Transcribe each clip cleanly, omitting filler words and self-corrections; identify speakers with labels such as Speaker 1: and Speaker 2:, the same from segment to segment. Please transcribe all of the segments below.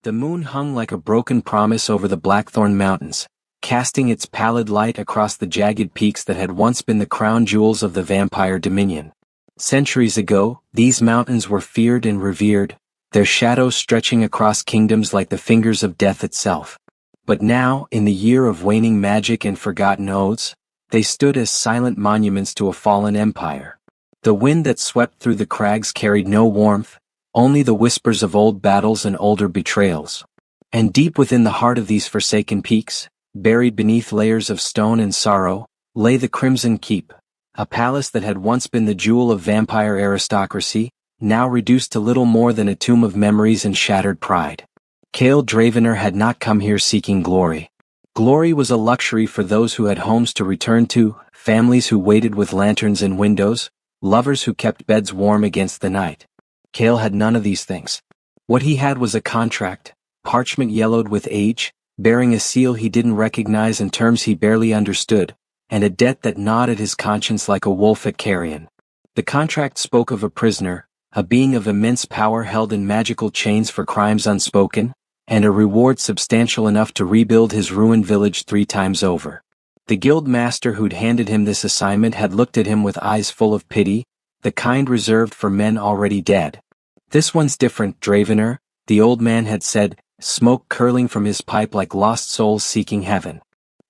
Speaker 1: The moon hung like a broken promise over the Blackthorn Mountains, casting its pallid light across the jagged peaks that had once been the crown jewels of the vampire dominion. Centuries ago, these mountains were feared and revered, their shadows stretching across kingdoms like the fingers of death itself. But now, in the year of waning magic and forgotten oaths, they stood as silent monuments to a fallen empire. The wind that swept through the crags carried no warmth, only the whispers of old battles and older betrayals. And deep within the heart of these forsaken peaks, buried beneath layers of stone and sorrow, lay the Crimson Keep, a palace that had once been the jewel of vampire aristocracy, now reduced to little more than a tomb of memories and shattered pride. Cale Dravener had not come here seeking glory. Glory was a luxury for those who had homes to return to, families who waited with lanterns in windows, lovers who kept beds warm against the night. Cale had none of these things. What he had was a contract, parchment yellowed with age, bearing a seal he didn't recognize and terms he barely understood, and a debt that gnawed at his conscience like a wolf at carrion. The contract spoke of a prisoner, a being of immense power held in magical chains for crimes unspoken, and a reward substantial enough to rebuild his ruined village 3 times over. The guild master who'd handed him this assignment had looked at him with eyes full of pity, the kind reserved for men already dead. "This one's different, Dravener," the old man had said, smoke curling from his pipe like lost souls seeking heaven.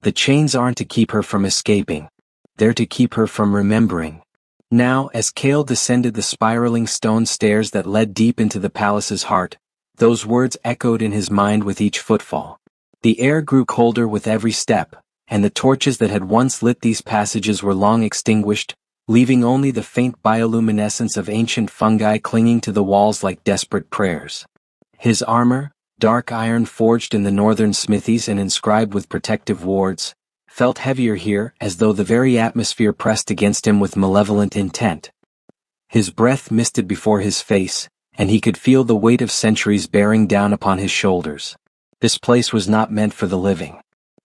Speaker 1: "The chains aren't to keep her from escaping. They're to keep her from remembering." Now, as Cale descended the spiraling stone stairs that led deep into the palace's heart, those words echoed in his mind with each footfall. The air grew colder with every step, and the torches that had once lit these passages were long extinguished, leaving only the faint bioluminescence of ancient fungi clinging to the walls like desperate prayers. His armor, dark iron forged in the northern smithies and inscribed with protective wards, felt heavier here as though the very atmosphere pressed against him with malevolent intent. His breath misted before his face, and he could feel the weight of centuries bearing down upon his shoulders. This place was not meant for the living.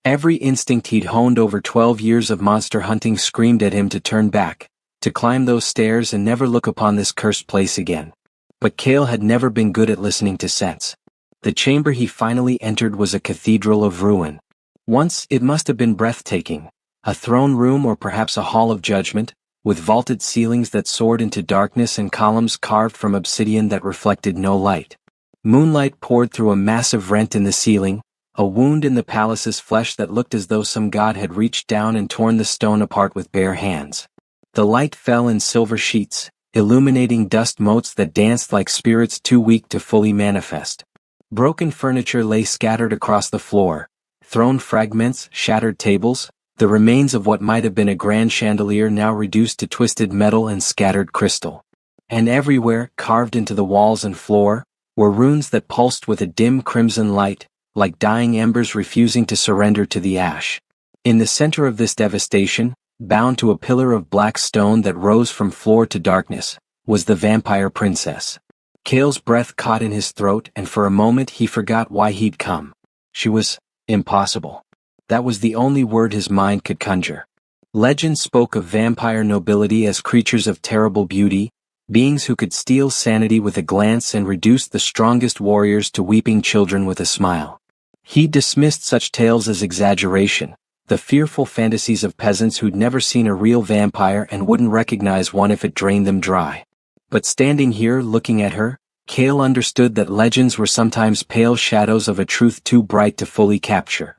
Speaker 1: Every instinct he'd honed over 12 years of monster hunting screamed at him to turn back, to climb those stairs and never look upon this cursed place again. But Cale had never been good at listening to sense. The chamber he finally entered was a cathedral of ruin. Once it must have been breathtaking, a throne room or perhaps a hall of judgment, with vaulted ceilings that soared into darkness and columns carved from obsidian that reflected no light. Moonlight poured through a massive rent in the ceiling, a wound in the palace's flesh that looked as though some god had reached down and torn the stone apart with bare hands. The light fell in silver sheets, illuminating dust motes that danced like spirits too weak to fully manifest. Broken furniture lay scattered across the floor, thrown fragments, shattered tables, the remains of what might have been a grand chandelier now reduced to twisted metal and scattered crystal. And everywhere, carved into the walls and floor, were runes that pulsed with a dim crimson light, like dying embers refusing to surrender to the ash. In the center of this devastation, bound to a pillar of black stone that rose from floor to darkness, was the vampire princess. Cale's breath caught in his throat and for a moment he forgot why he'd come. She was impossible. That was the only word his mind could conjure. Legend spoke of vampire nobility as creatures of terrible beauty, beings who could steal sanity with a glance and reduce the strongest warriors to weeping children with a smile. He dismissed such tales as exaggeration, the fearful fantasies of peasants who'd never seen a real vampire and wouldn't recognize one if it drained them dry. But standing here looking at her, Cale understood that legends were sometimes pale shadows of a truth too bright to fully capture.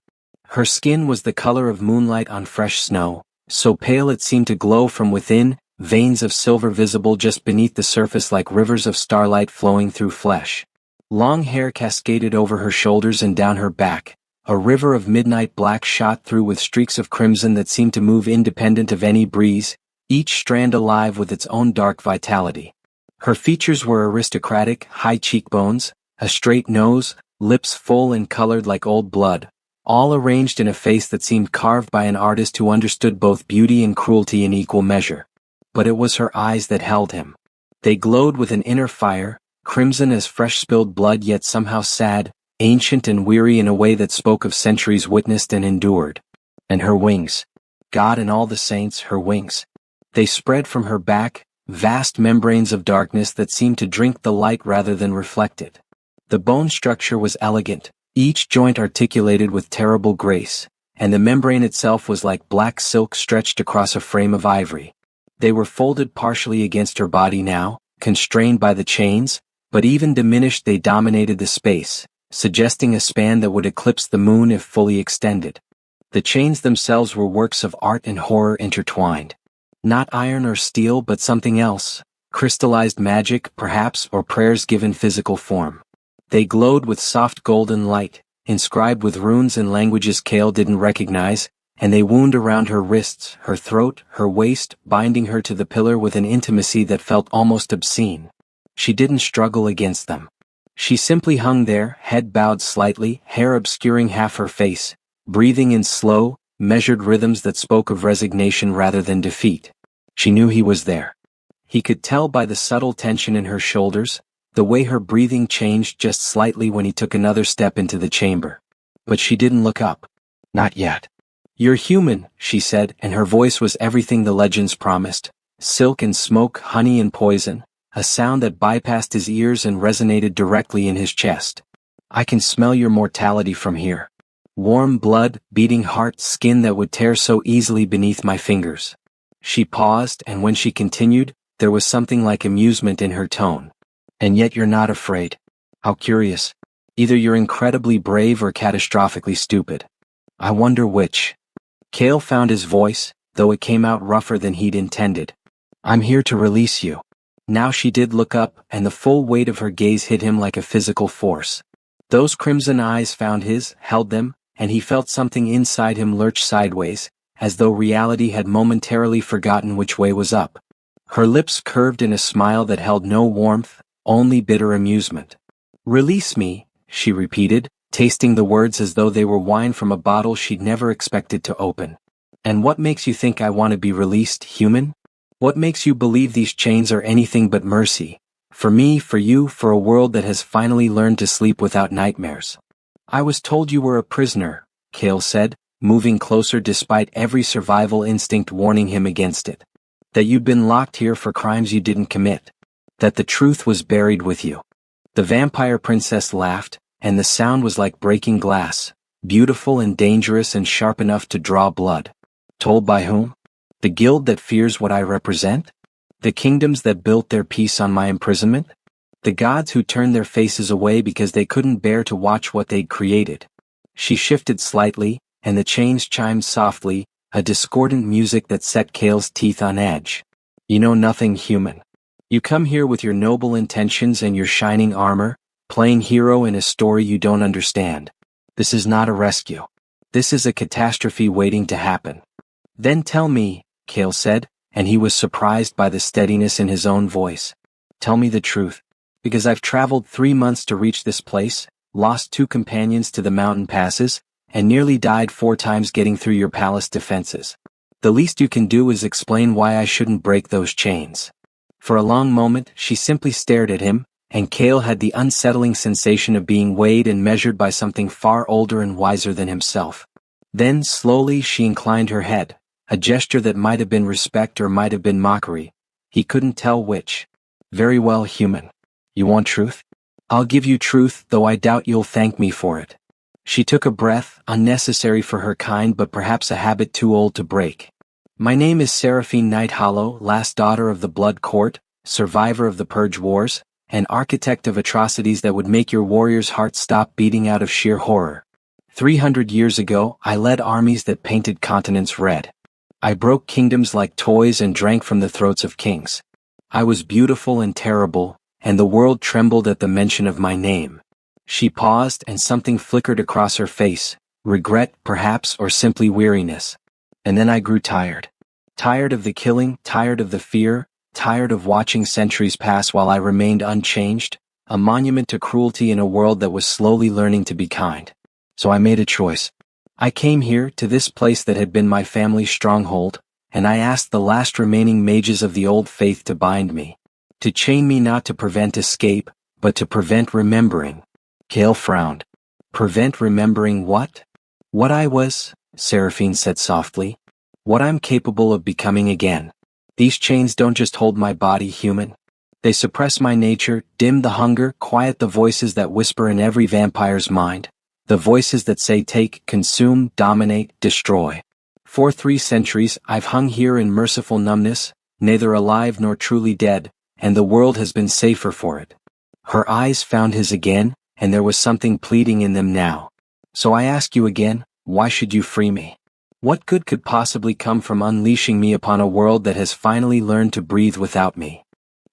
Speaker 1: Her skin was the color of moonlight on fresh snow, so pale it seemed to glow from within, veins of silver visible just beneath the surface like rivers of starlight flowing through flesh. Long hair cascaded over her shoulders and down her back, a river of midnight black shot through with streaks of crimson that seemed to move independent of any breeze, each strand alive with its own dark vitality. Her features were aristocratic, high cheekbones, a straight nose, lips full and colored like old blood, all arranged in a face that seemed carved by an artist who understood both beauty and cruelty in equal measure. But it was her eyes that held him. They glowed with an inner fire, crimson as fresh spilled blood yet somehow sad, ancient and weary in a way that spoke of centuries witnessed and endured. And her wings. God and all the saints, her wings. They spread from her back, vast membranes of darkness that seemed to drink the light rather than reflect it. The bone structure was elegant, each joint articulated with terrible grace, and the membrane itself was like black silk stretched across a frame of ivory. They were folded partially against her body now, constrained by the chains, but even diminished they dominated the space, suggesting a span that would eclipse the moon if fully extended. The chains themselves were works of art and horror intertwined. Not iron or steel but something else, crystallized magic, perhaps, or prayers given physical form. They glowed with soft golden light, inscribed with runes and languages Kale didn't recognize, and they wound around her wrists, her throat, her waist, binding her to the pillar with an intimacy that felt almost obscene. She didn't struggle against them. She simply hung there, head bowed slightly, hair obscuring half her face, breathing in slow, measured rhythms that spoke of resignation rather than defeat. She knew he was there. He could tell by the subtle tension in her shoulders, the way her breathing changed just slightly when he took another step into the chamber. But she didn't look up. Not yet. You're human, she said, and her voice was everything the legends promised. Silk and smoke, honey and poison, a sound that bypassed his ears and resonated directly in his chest. I can smell your mortality from here. Warm blood, beating heart, skin that would tear so easily beneath my fingers. She paused, and when she continued, there was something like amusement in her tone. And yet you're not afraid. How curious. Either you're incredibly brave or catastrophically stupid. I wonder which. Kale found his voice, though it came out rougher than he'd intended. I'm here to release you. Now she did look up, and the full weight of her gaze hit him like a physical force. Those crimson eyes found his, held them, and he felt something inside him lurch sideways, as though reality had momentarily forgotten which way was up. Her lips curved in a smile that held no warmth, only bitter amusement. Release me, she repeated, tasting the words as though they were wine from a bottle she'd never expected to open. And what makes you think I want to be released, human? What makes you believe these chains are anything but mercy? For me, for you, for a world that has finally learned to sleep without nightmares. I was told you were a prisoner, Kale said, moving closer despite every survival instinct warning him against it. That you'd been locked here for crimes you didn't commit. That the truth was buried with you. The vampire princess laughed, and the sound was like breaking glass, beautiful and dangerous and sharp enough to draw blood. Told by whom? The guild that fears what I represent? The kingdoms that built their peace on my imprisonment? The gods who turned their faces away because they couldn't bear to watch what they'd created? She shifted slightly, and the chains chimed softly, a discordant music that set Kale's teeth on edge. You know nothing, human. You come here with your noble intentions and your shining armor, playing hero in a story you don't understand. This is not a rescue. This is a catastrophe waiting to happen. Then tell me, Kale said, and he was surprised by the steadiness in his own voice. Tell me the truth. Because I've traveled 3 months to reach this place, lost 2 companions to the mountain passes, and nearly died 4 times getting through your palace defenses. The least you can do is explain why I shouldn't break those chains. For a long moment, she simply stared at him, and Kale had the unsettling sensation of being weighed and measured by something far older and wiser than himself. Then, slowly, she inclined her head, a gesture that might have been respect or might have been mockery. He couldn't tell which. Very well, human. You want truth? I'll give you truth, though I doubt you'll thank me for it. She took a breath, unnecessary for her kind but perhaps a habit too old to break. My name is Seraphine Nighthollow, last daughter of the Blood Court, survivor of the Purge Wars, and architect of atrocities that would make your warrior's heart stop beating out of sheer horror. 300 years ago, I led armies that painted continents red. I broke kingdoms like toys and drank from the throats of kings. I was beautiful and terrible, and the world trembled at the mention of my name. She paused and something flickered across her face, regret, perhaps, or simply weariness. And then I grew tired. Tired of the killing, tired of the fear, tired of watching centuries pass while I remained unchanged, a monument to cruelty in a world that was slowly learning to be kind. So I made a choice. I came here, to this place that had been my family's stronghold, and I asked the last remaining mages of the old faith to bind me. To chain me not to prevent escape, but to prevent remembering. Kale frowned. Prevent remembering what? What I was, Seraphine said softly. What I'm capable of becoming again. These chains don't just hold my body, human. They suppress my nature, dim the hunger, quiet the voices that whisper in every vampire's mind. The voices that say take, consume, dominate, destroy. For 3 centuries I've hung here in merciful numbness, neither alive nor truly dead, and the world has been safer for it. Her eyes found his again, and there was something pleading in them now. So I ask you again, why should you free me? What good could possibly come from unleashing me upon a world that has finally learned to breathe without me?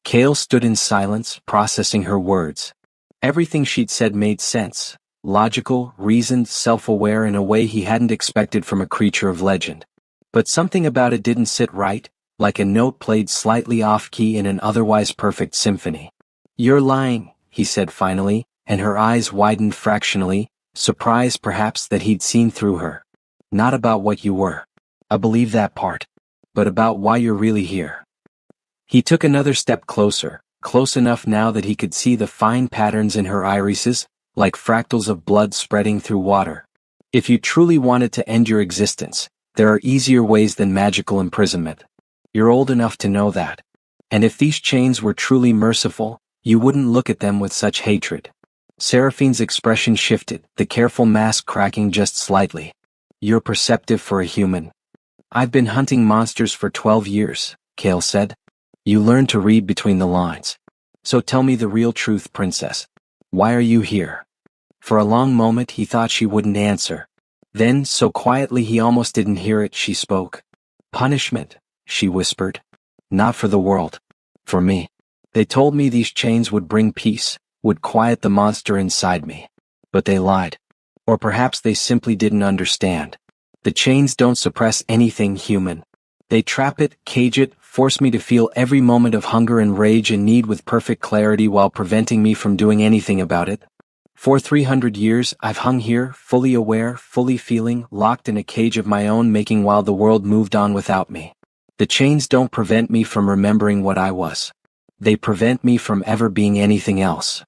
Speaker 1: Cale stood in silence, processing her words. Everything she'd said made sense, logical, reasoned, self-aware in a way he hadn't expected from a creature of legend. But something about it didn't sit right, like a note played slightly off-key in an otherwise perfect symphony. You're lying, he said finally, and her eyes widened fractionally, surprised perhaps that he'd seen through her. Not about what you were. I believe that part. But about why you're really here. He took another step closer, close enough now that he could see the fine patterns in her irises, like fractals of blood spreading through water. If you truly wanted to end your existence, there are easier ways than magical imprisonment. You're old enough to know that. And if these chains were truly merciful, you wouldn't look at them with such hatred. Seraphine's expression shifted, the careful mask cracking just slightly. You're perceptive for a human. I've been hunting monsters for 12 years, Cale said. You learn to read between the lines. So tell me the real truth, princess. Why are you here? For a long moment he thought she wouldn't answer. Then, so quietly he almost didn't hear it, she spoke. Punishment, she whispered. Not for the world. For me. They told me these chains would bring peace, would quiet the monster inside me. But they lied. Or perhaps they simply didn't understand. The chains don't suppress anything human. They trap it, cage it, force me to feel every moment of hunger and rage and need with perfect clarity while preventing me from doing anything about it. For 300 years I've hung here, fully aware, fully feeling, locked in a cage of my own making while the world moved on without me. The chains don't prevent me from remembering what I was. They prevent me from ever being anything else.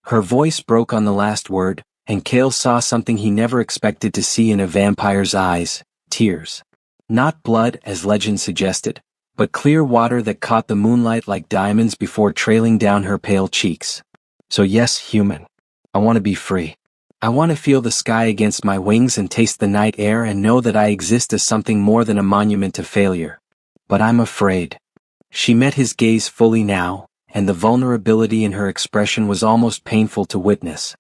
Speaker 1: Her voice broke on the last word, and Cale saw something he never expected to see in a vampire's eyes, tears. Not blood, as legend suggested, but clear water that caught the moonlight like diamonds before trailing down her pale cheeks. So yes, human. I want to be free. I want to feel the sky against my wings and taste the night air and know that I exist as something more than a monument to failure. But I'm afraid. She met his gaze fully now, and the vulnerability in her expression was almost painful to witness.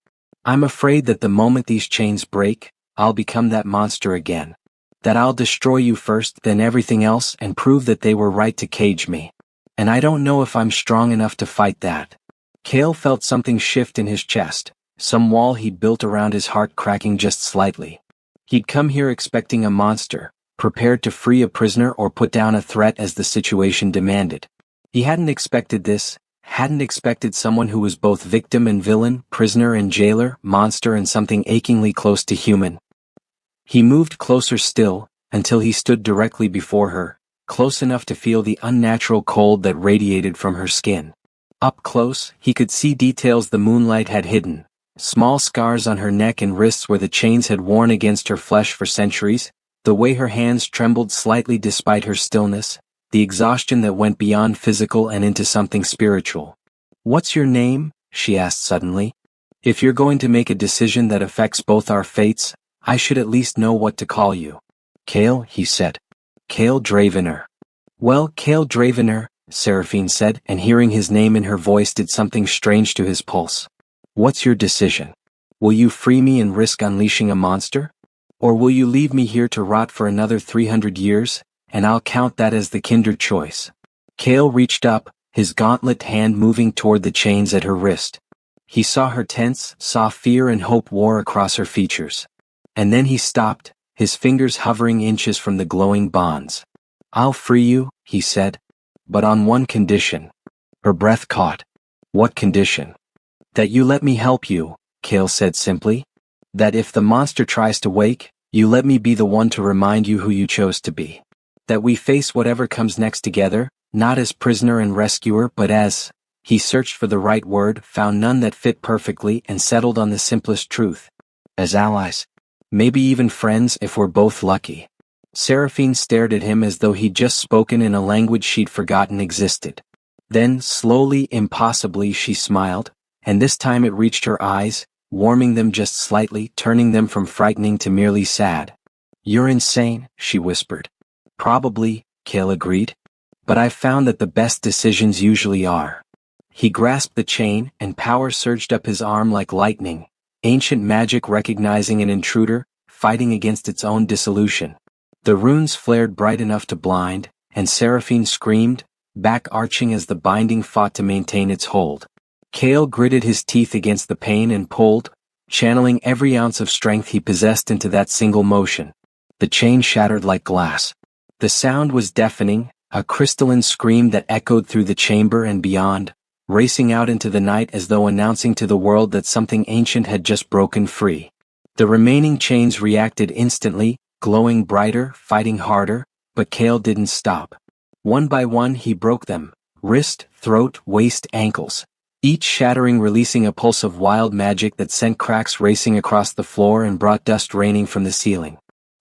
Speaker 1: I'm afraid that the moment these chains break, I'll become that monster again. That I'll destroy you first, then everything else, and prove that they were right to cage me. And I don't know if I'm strong enough to fight that. Cale felt something shift in his chest, some wall he'd built around his heart cracking just slightly. He'd come here expecting a monster, prepared to free a prisoner or put down a threat as the situation demanded. He hadn't expected this, hadn't expected someone who was both victim and villain, prisoner and jailer, monster and something achingly close to human. He moved closer still, until he stood directly before her, close enough to feel the unnatural cold that radiated from her skin. Up close, he could see details the moonlight had hidden, small scars on her neck and wrists where the chains had worn against her flesh for centuries, the way her hands trembled slightly despite her stillness, the exhaustion that went beyond physical and into something spiritual. What's your name? She asked suddenly. If you're going to make a decision that affects both our fates, I should at least know what to call you. Cale, he said. Cale Dravener. Well, Cale Dravener, Seraphine said, and hearing his name in her voice did something strange to his pulse. What's your decision? Will you free me and risk unleashing a monster? Or will you leave me here to rot for another 300 years, and I'll count that as the kinder choice? Cale reached up, his gauntlet hand moving toward the chains at her wrist. He saw her tense, saw fear and hope war across her features. And then he stopped, his fingers hovering inches from the glowing bonds. I'll free you, he said. But on one condition. Her breath caught. What condition? That you let me help you, Cale said simply. That if the monster tries to wake, you let me be the one to remind you who you chose to be. That we face whatever comes next together, not as prisoner and rescuer but as... He searched for the right word, found none that fit perfectly and settled on the simplest truth. As allies. Maybe even friends if we're both lucky. Seraphine stared at him as though he'd just spoken in a language she'd forgotten existed. Then, slowly, impossibly, she smiled, and this time it reached her eyes, warming them just slightly, turning them from frightening to merely sad. "You're insane," she whispered. "Probably," Cale agreed. "But I've found that the best decisions usually are." He grasped the chain, and power surged up his arm like lightning, ancient magic recognizing an intruder, fighting against its own dissolution. The runes flared bright enough to blind, and Seraphine screamed, back arching as the binding fought to maintain its hold. Cale gritted his teeth against the pain and pulled, channeling every ounce of strength he possessed into that single motion. The chain shattered like glass. The sound was deafening, a crystalline scream that echoed through the chamber and beyond, racing out into the night as though announcing to the world that something ancient had just broken free. The remaining chains reacted instantly, glowing brighter, fighting harder, but Cale didn't stop. One by one he broke them, wrist, throat, waist, ankles, each shattering, releasing a pulse of wild magic that sent cracks racing across the floor and brought dust raining from the ceiling.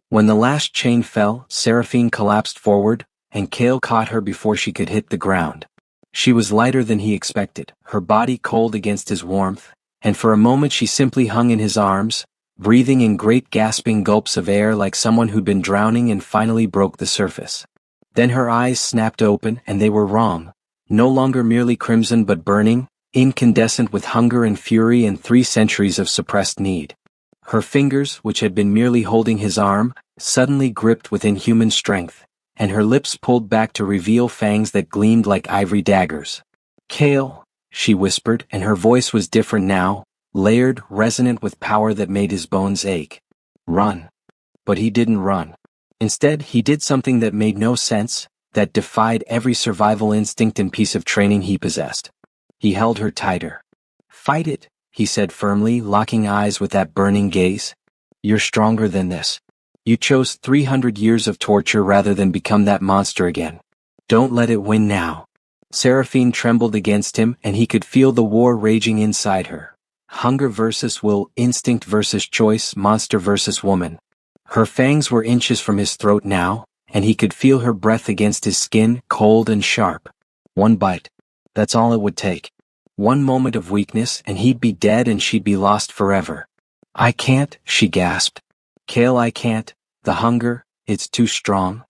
Speaker 1: When the last chain fell, Seraphine collapsed forward, and Cale caught her before she could hit the ground. She was lighter than he expected, her body cold against his warmth, and for a moment she simply hung in his arms, breathing in great gasping gulps of air like someone who'd been drowning and finally broke the surface. Then her eyes snapped open, and they were wrong, no longer merely crimson but burning, incandescent with hunger and fury and 3 centuries of suppressed need. Her fingers, which had been merely holding his arm, suddenly gripped with inhuman strength, and her lips pulled back to reveal fangs that gleamed like ivory daggers. "Cale," she whispered, and her voice was different now, layered, resonant with power that made his bones ache. "Run." But he didn't run. Instead, he did something that made no sense, that defied every survival instinct and piece of training he possessed. He held her tighter. "Fight it," he said firmly, locking eyes with that burning gaze. "You're stronger than this. You chose 300 years of torture rather than become that monster again. Don't let it win now." Seraphine trembled against him, and he could feel the war raging inside her. Hunger versus will, instinct versus choice, monster versus woman. Her fangs were inches from his throat now, and he could feel her breath against his skin, cold and sharp. One bite. That's all it would take. One moment of weakness, and he'd be dead and she'd be lost forever. "I can't," she gasped. "Cale, I can't. The hunger, it's too strong."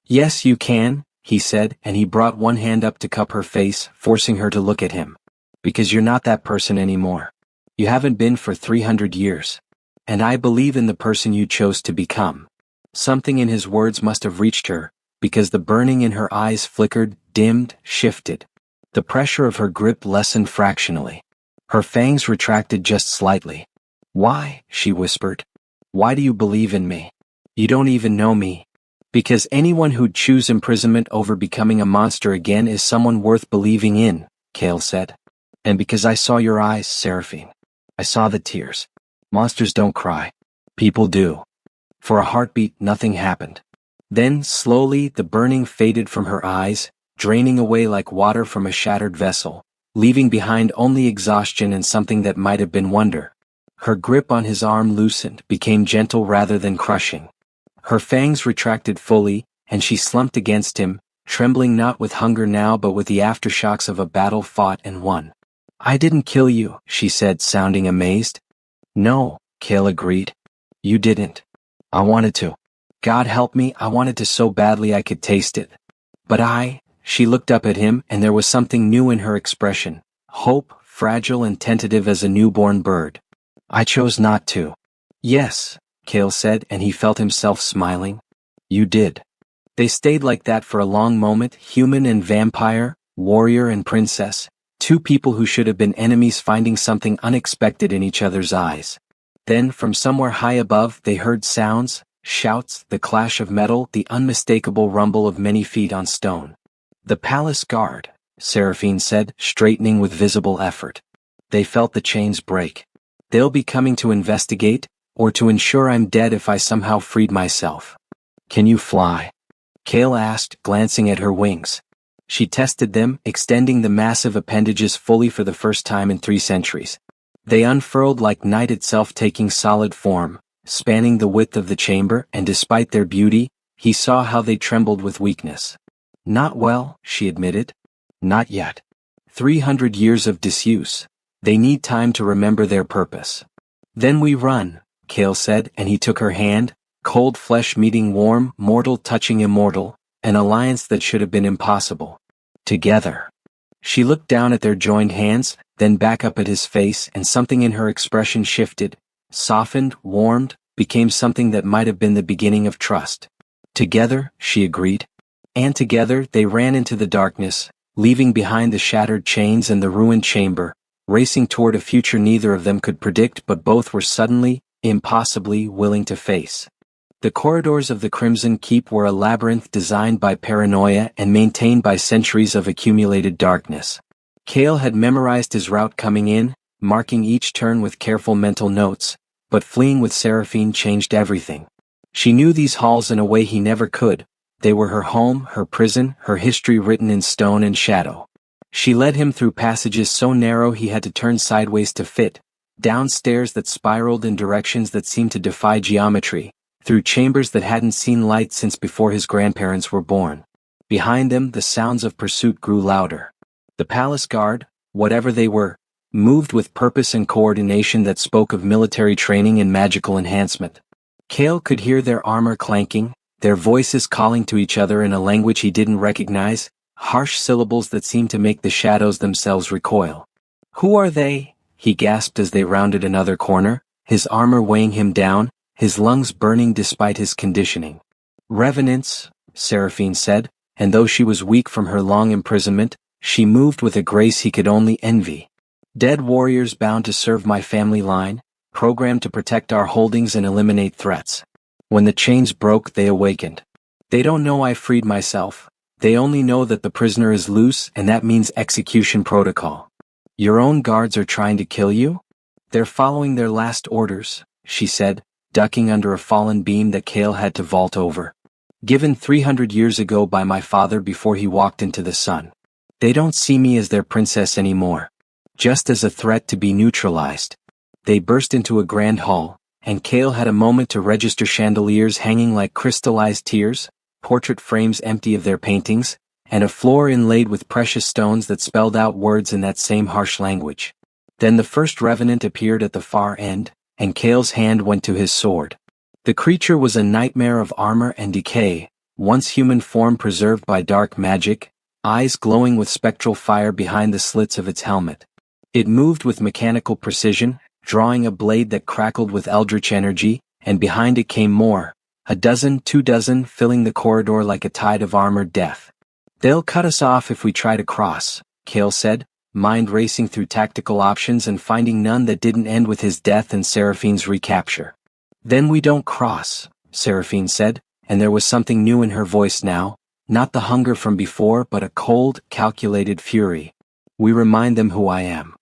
Speaker 1: "Yes, you can," he said, and he brought one hand up to cup her face, forcing her to look at him. "Because you're not that person anymore. You haven't been for 300 years. And I believe in the person you chose to become." Something in his words must have reached her, because the burning in her eyes flickered, dimmed, shifted. The pressure of her grip lessened fractionally. Her fangs retracted just slightly. "Why?" she whispered. "Why do you believe in me? You don't even know me." "Because anyone who'd choose imprisonment over becoming a monster again is someone worth believing in," Cale said. "And because I saw your eyes, Seraphine. I saw the tears. Monsters don't cry. People do." For a heartbeat, nothing happened. Then, slowly, the burning faded from her eyes, draining away like water from a shattered vessel, leaving behind only exhaustion and something that might have been wonder. Her grip on his arm loosened, became gentle rather than crushing. Her fangs retracted fully, and she slumped against him, trembling not with hunger now but with the aftershocks of a battle fought and won. "I didn't kill you," she said, sounding amazed. "No," Cale agreed. "You didn't. I wanted to. God help me, I wanted to so badly I could taste it. But she looked up at him, and there was something new in her expression, hope, fragile and tentative as a newborn bird. "I chose not to." "Yes," Cale said, and he felt himself smiling. "You did." They stayed like that for a long moment, human and vampire, warrior and princess, 2 people who should have been enemies finding something unexpected in each other's eyes. Then, from somewhere high above, they heard sounds, shouts, the clash of metal, the unmistakable rumble of many feet on stone. "The palace guard," Seraphine said, straightening with visible effort. They felt the chains break. "They'll be coming to investigate, or to ensure I'm dead if I somehow freed myself." "Can you fly?" Cale asked, glancing at her wings. She tested them, extending the massive appendages fully for the first time in 3 centuries. They unfurled like night itself, taking solid form, spanning the width of the chamber, and despite their beauty, he saw how they trembled with weakness. "Not well," she admitted. "Not yet." 300 years of disuse. They need time to remember their purpose. Then we run, Kale said, and he took her hand, cold flesh meeting warm, mortal touching immortal, an alliance that should have been impossible. Together. She looked down at their joined hands, then back up at his face, and something in her expression shifted, softened, warmed, became something that might have been the beginning of trust. Together, she agreed. And together they ran into the darkness, leaving behind the shattered chains and the ruined chamber, racing toward a future neither of them could predict but both were suddenly, impossibly willing to face. The corridors of the Crimson Keep were a labyrinth designed by paranoia and maintained by centuries of accumulated darkness. Kale had memorized his route coming in, marking each turn with careful mental notes, but fleeing with Seraphine changed everything. She knew these halls in a way he never could. They were her home, her prison, her history written in stone and shadow. She led him through passages so narrow he had to turn sideways to fit, down stairs that spiraled in directions that seemed to defy geometry, through chambers that hadn't seen light since before his grandparents were born. Behind them the sounds of pursuit grew louder. The palace guard, whatever they were, moved with purpose and coordination that spoke of military training and magical enhancement. Kale could hear their armor clanking, their voices calling to each other in a language he didn't recognize, harsh syllables that seemed to make the shadows themselves recoil. "Who are they?" he gasped as they rounded another corner, his armor weighing him down, his lungs burning despite his conditioning. "Revenants," Seraphine said, and though she was weak from her long imprisonment, she moved with a grace he could only envy. "Dead warriors bound to serve my family line, programmed to protect our holdings and eliminate threats. When the chains broke, they awakened. They don't know I freed myself. They only know that the prisoner is loose and that means execution protocol. Your own guards are trying to kill you? They're following their last orders," she said, ducking under a fallen beam that Kale had to vault over. "Given 300 years ago by my father before he walked into the sun. They don't see me as their princess anymore. Just as a threat to be neutralized." They burst into a grand hall, and Kale had a moment to register chandeliers hanging like crystallized tears, portrait frames empty of their paintings, and a floor inlaid with precious stones that spelled out words in that same harsh language. Then the first revenant appeared at the far end, and Kale's hand went to his sword. The creature was a nightmare of armor and decay, once human form preserved by dark magic, eyes glowing with spectral fire behind the slits of its helmet. It moved with mechanical precision, drawing a blade that crackled with eldritch energy, and behind it came more, a dozen, 2 dozen, filling the corridor like a tide of armored death. "They'll cut us off if we try to cross," Kale said, mind racing through tactical options and finding none that didn't end with his death and Seraphine's recapture. "Then we don't cross," Seraphine said, and there was something new in her voice now, not the hunger from before but a cold, calculated fury. "We remind them who I am."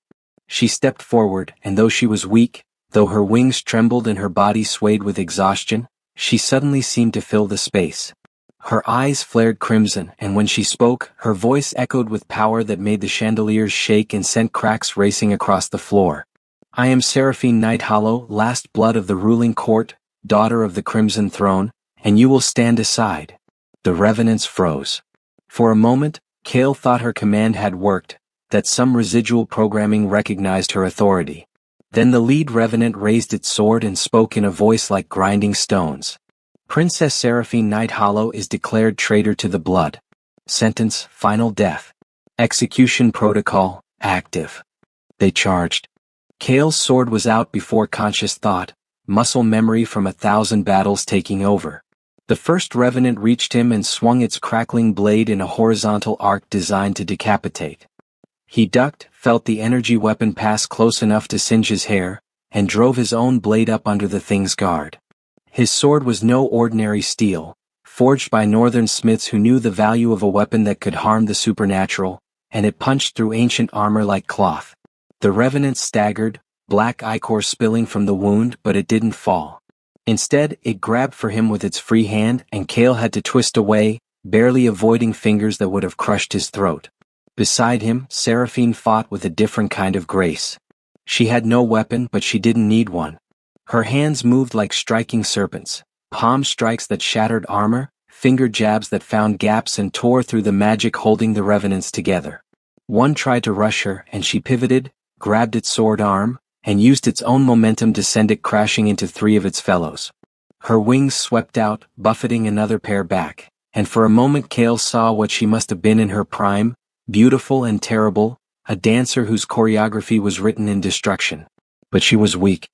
Speaker 1: She stepped forward, and though she was weak, though her wings trembled and her body swayed with exhaustion, she suddenly seemed to fill the space. Her eyes flared crimson, and when she spoke, her voice echoed with power that made the chandeliers shake and sent cracks racing across the floor. "I am Seraphine Nighthollow, last blood of the ruling court, daughter of the Crimson Throne, and you will stand aside." The revenants froze. For a moment, Kale thought her command had worked, that some residual programming recognized her authority. Then the lead revenant raised its sword and spoke in a voice like grinding stones. "Princess Seraphine Nighthollow is declared traitor to the blood. Sentence, final death. Execution protocol, active." They charged. Kale's sword was out before conscious thought, muscle memory from 1,000 battles taking over. The first revenant reached him and swung its crackling blade in a horizontal arc designed to decapitate. He ducked, felt the energy weapon pass close enough to singe his hair, and drove his own blade up under the thing's guard. His sword was no ordinary steel, forged by northern smiths who knew the value of a weapon that could harm the supernatural, and it punched through ancient armor like cloth. The revenant staggered, black ichor spilling from the wound, but it didn't fall. Instead, it grabbed for him with its free hand, and Kale had to twist away, barely avoiding fingers that would have crushed his throat. Beside him, Seraphine fought with a different kind of grace. She had no weapon, but she didn't need one. Her hands moved like striking serpents, palm strikes that shattered armor, finger jabs that found gaps and tore through the magic holding the revenants together. One tried to rush her and she pivoted, grabbed its sword arm, and used its own momentum to send it crashing into three of its fellows. Her wings swept out, buffeting another pair back, and for a moment Kale saw what she must have been in her prime, beautiful and terrible, a dancer whose choreography was written in destruction. But she was weak.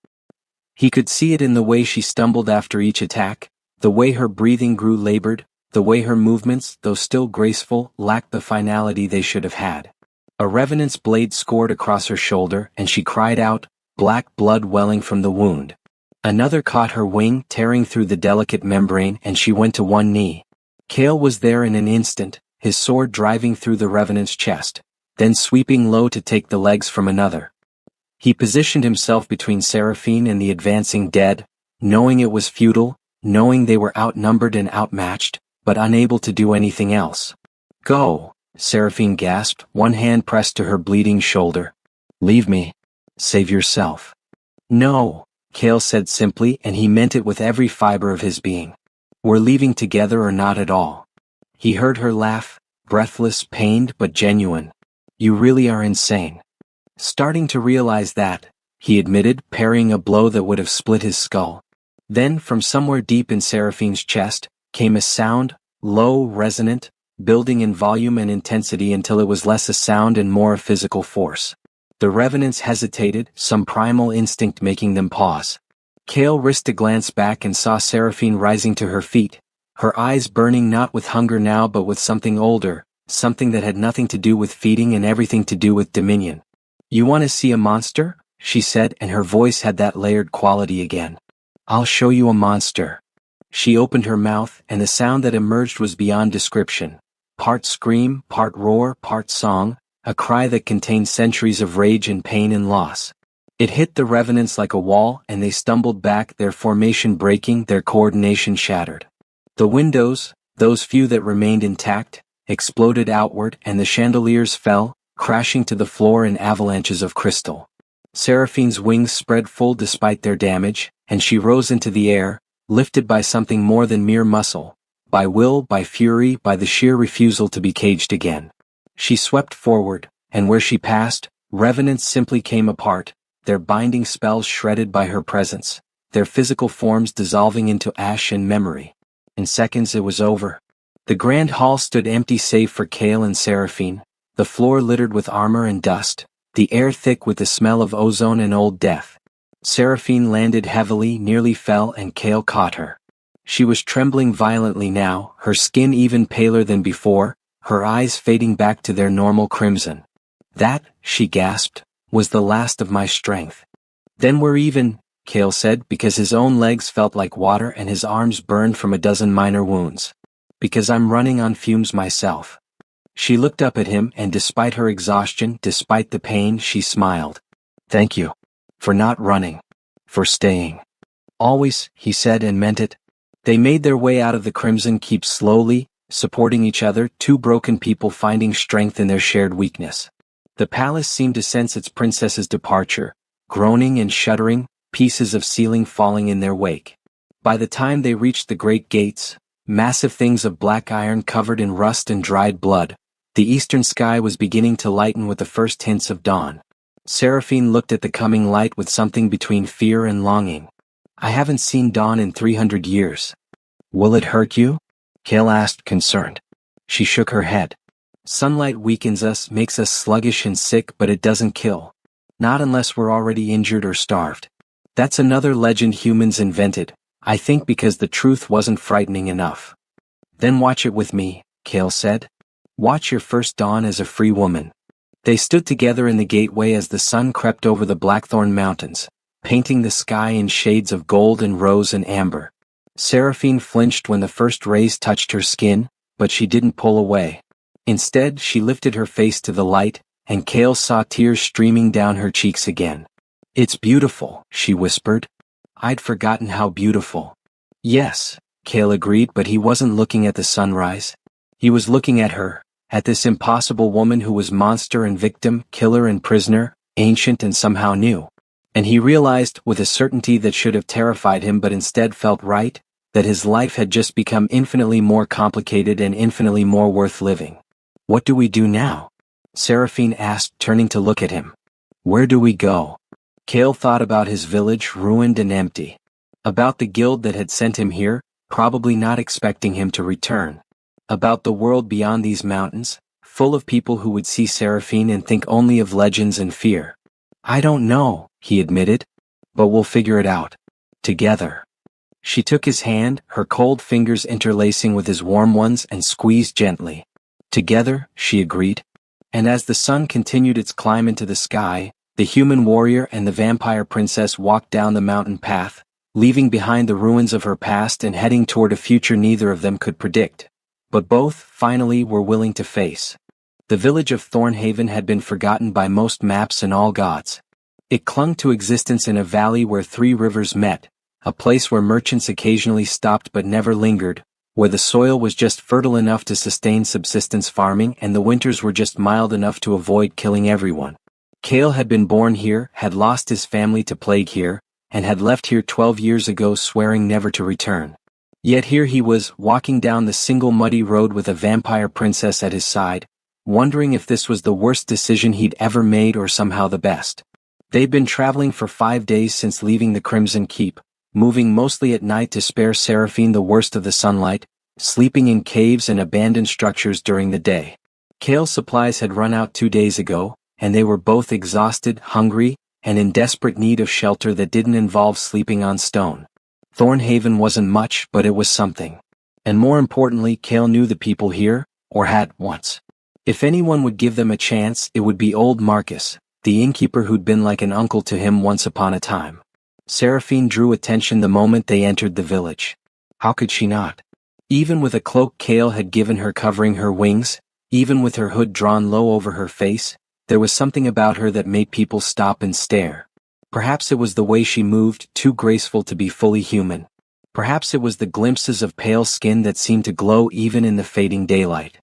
Speaker 1: He could see it in the way she stumbled after each attack, the way her breathing grew labored, the way her movements, though still graceful, lacked the finality they should have had. A revenant's blade scored across her shoulder and she cried out, black blood welling from the wound. Another caught her wing, tearing through the delicate membrane, and she went to one knee. Kale was there in an instant, his sword driving through the revenant's chest, then sweeping low to take the legs from another. He positioned himself between Seraphine and the advancing dead, knowing it was futile, knowing they were outnumbered and outmatched, but unable to do anything else. Go, Seraphine gasped, one hand pressed to her bleeding shoulder. Leave me. Save yourself. No, Kale said simply, and he meant it with every fiber of his being. We're leaving together or not at all. He heard her laugh, breathless, pained, but genuine. You really are insane. Starting to realize that, he admitted, parrying a blow that would have split his skull. Then, from somewhere deep in Seraphine's chest, came a sound, low, resonant, building in volume and intensity until it was less a sound and more a physical force. The revenants hesitated, some primal instinct making them pause. Kale risked a glance back and saw Seraphine rising to her feet, her eyes burning not with hunger now but with something older, something that had nothing to do with feeding and everything to do with dominion. You want to see a monster? She said, and her voice had that layered quality again. I'll show you a monster. She opened her mouth, and the sound that emerged was beyond description. Part scream, part roar, part song, a cry that contained centuries of rage and pain and loss. It hit the revenants like a wall, and they stumbled back, their formation breaking, their coordination shattered. The windows, those few that remained intact, exploded outward, and the chandeliers fell, crashing to the floor in avalanches of crystal. Seraphine's wings spread full despite their damage, and she rose into the air, lifted by something more than mere muscle, by will, by fury, by the sheer refusal to be caged again. She swept forward, and where she passed, revenants simply came apart, their binding spells shredded by her presence, their physical forms dissolving into ash and memory. In seconds it was over. The grand hall stood empty save for Kale and Seraphine, the floor littered with armor and dust, the air thick with the smell of ozone and old death. Seraphine landed heavily, nearly fell, and Kale caught her. She was trembling violently now, her skin even paler than before, her eyes fading back to their normal crimson. That, she gasped, was the last of my strength. Then we're even, Kale said, because his own legs felt like water and his arms burned from a dozen minor wounds. Because I'm running on fumes myself. She looked up at him, and despite her exhaustion, despite the pain, she smiled. Thank you. For not running. For staying. Always, he said, and meant it. They made their way out of the Crimson Keep slowly, supporting each other, two broken people finding strength in their shared weakness. The palace seemed to sense its princess's departure, groaning and shuddering, pieces of ceiling falling in their wake. By the time they reached the great gates, massive things of black iron covered in rust and dried blood, the eastern sky was beginning to lighten with the first hints of dawn. Seraphine looked at the coming light with something between fear and longing. I haven't seen dawn in 300 years. Will it hurt you? Kale asked, concerned. She shook her head. Sunlight weakens us, makes us sluggish and sick, but it doesn't kill. Not unless we're already injured or starved. That's another legend humans invented, I think because the truth wasn't frightening enough. Then watch it with me, Kale said. Watch your first dawn as a free woman. They stood together in the gateway as the sun crept over the Blackthorn Mountains, painting the sky in shades of gold and rose and amber. Seraphine flinched when the first rays touched her skin, but she didn't pull away. Instead, she lifted her face to the light, and Kale saw tears streaming down her cheeks again. It's beautiful, she whispered. I'd forgotten how beautiful. Yes, Kale agreed, but he wasn't looking at the sunrise. He was looking at her, at this impossible woman who was monster and victim, killer and prisoner, ancient and somehow new. And he realized, with a certainty that should have terrified him but instead felt right, that his life had just become infinitely more complicated and infinitely more worth living. What do we do now? Seraphine asked, turning to look at him. Where do we go? Cale thought about his village, ruined and empty. About the guild that had sent him here, probably not expecting him to return. About the world beyond these mountains, full of people who would see Seraphine and think only of legends and fear. I don't know, he admitted. But we'll figure it out. Together. She took his hand, her cold fingers interlacing with his warm ones, and squeezed gently. Together, she agreed. And as the sun continued its climb into the sky, the human warrior and the vampire princess walked down the mountain path, leaving behind the ruins of her past and heading toward a future neither of them could predict. But both, finally, were willing to face. The village of Thornhaven had been forgotten by most maps and all gods. It clung to existence in a valley where 3 rivers met, a place where merchants occasionally stopped but never lingered, where the soil was just fertile enough to sustain subsistence farming and the winters were just mild enough to avoid killing everyone. Cale had been born here, had lost his family to plague here, and had left here 12 years ago swearing never to return. Yet here he was, walking down the single muddy road with a vampire princess at his side, wondering if this was the worst decision he'd ever made or somehow the best. They'd been traveling for 5 days since leaving the Crimson Keep, moving mostly at night to spare Seraphine the worst of the sunlight, sleeping in caves and abandoned structures during the day. Cale's supplies had run out 2 days ago, and they were both exhausted, hungry, and in desperate need of shelter that didn't involve sleeping on stone. Thornhaven wasn't much, but it was something. And more importantly, Cale knew the people here, or had once. If anyone would give them a chance, it would be old Marcus, the innkeeper who'd been like an uncle to him once upon a time. Seraphine drew attention the moment they entered the village. How could she not? Even with a cloak Cale had given her covering her wings, even with her hood drawn low over her face, there was something about her that made people stop and stare. Perhaps it was the way she moved, too graceful to be fully human. Perhaps it was the glimpses of pale skin that seemed to glow even in the fading daylight.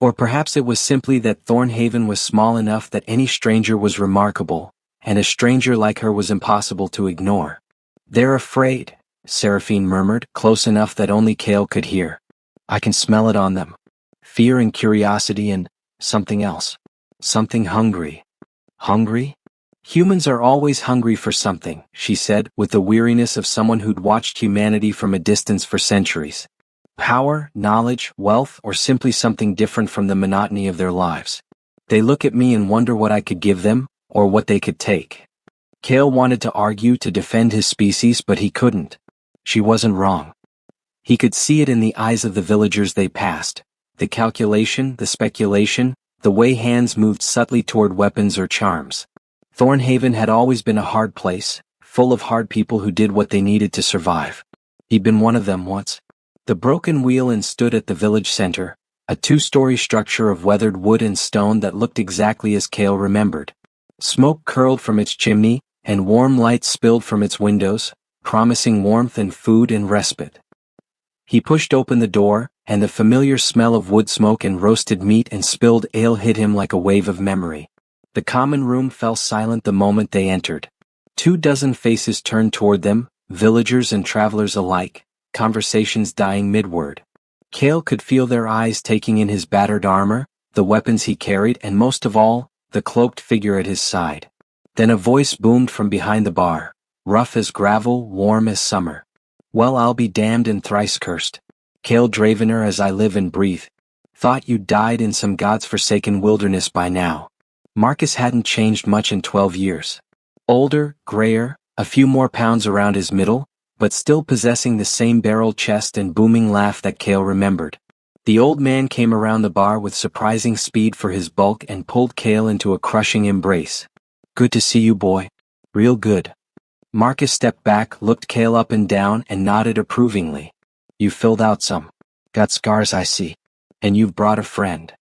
Speaker 1: Or perhaps it was simply that Thornhaven was small enough that any stranger was remarkable, and a stranger like her was impossible to ignore. They're afraid, Seraphine murmured, close enough that only Cale could hear. I can smell it on them. Fear and curiosity and something else. Something hungry. Hungry? Humans are always hungry for something, she said, with the weariness of someone who'd watched humanity from a distance for centuries. Power, knowledge, wealth, or simply something different from the monotony of their lives. They look at me and wonder what I could give them, or what they could take. Cale wanted to argue to defend his species, but he couldn't. She wasn't wrong. He could see it in the eyes of the villagers they passed. The calculation, the speculation, the way hands moved subtly toward weapons or charms. Thornhaven had always been a hard place, full of hard people who did what they needed to survive. He'd been one of them once. The broken wheel inn stood at the village center, a 2-story structure of weathered wood and stone that looked exactly as Cale remembered. Smoke curled from its chimney, and warm light spilled from its windows, promising warmth and food and respite. He pushed open the door, and the familiar smell of wood smoke and roasted meat and spilled ale hit him like a wave of memory. The common room fell silent the moment they entered. 24 faces turned toward them, villagers and travelers alike, conversations dying mid-word. Cale could feel their eyes taking in his battered armor, the weapons he carried, and most of all, the cloaked figure at his side. Then a voice boomed from behind the bar, rough as gravel, warm as summer. Well, I'll be damned and thrice cursed. Cale Dravener as I live and breathe. Thought you died in some god's-forsaken wilderness by now. Marcus hadn't changed much in 12 years. Older, grayer, a few more pounds around his middle, but still possessing the same barrel chest and booming laugh that Cale remembered. The old man came around the bar with surprising speed for his bulk and pulled Cale into a crushing embrace. Good to see you, boy. Real good. Marcus stepped back, looked Cale up and down, and nodded approvingly. You filled out some. Got scars, I see. And you've brought a friend.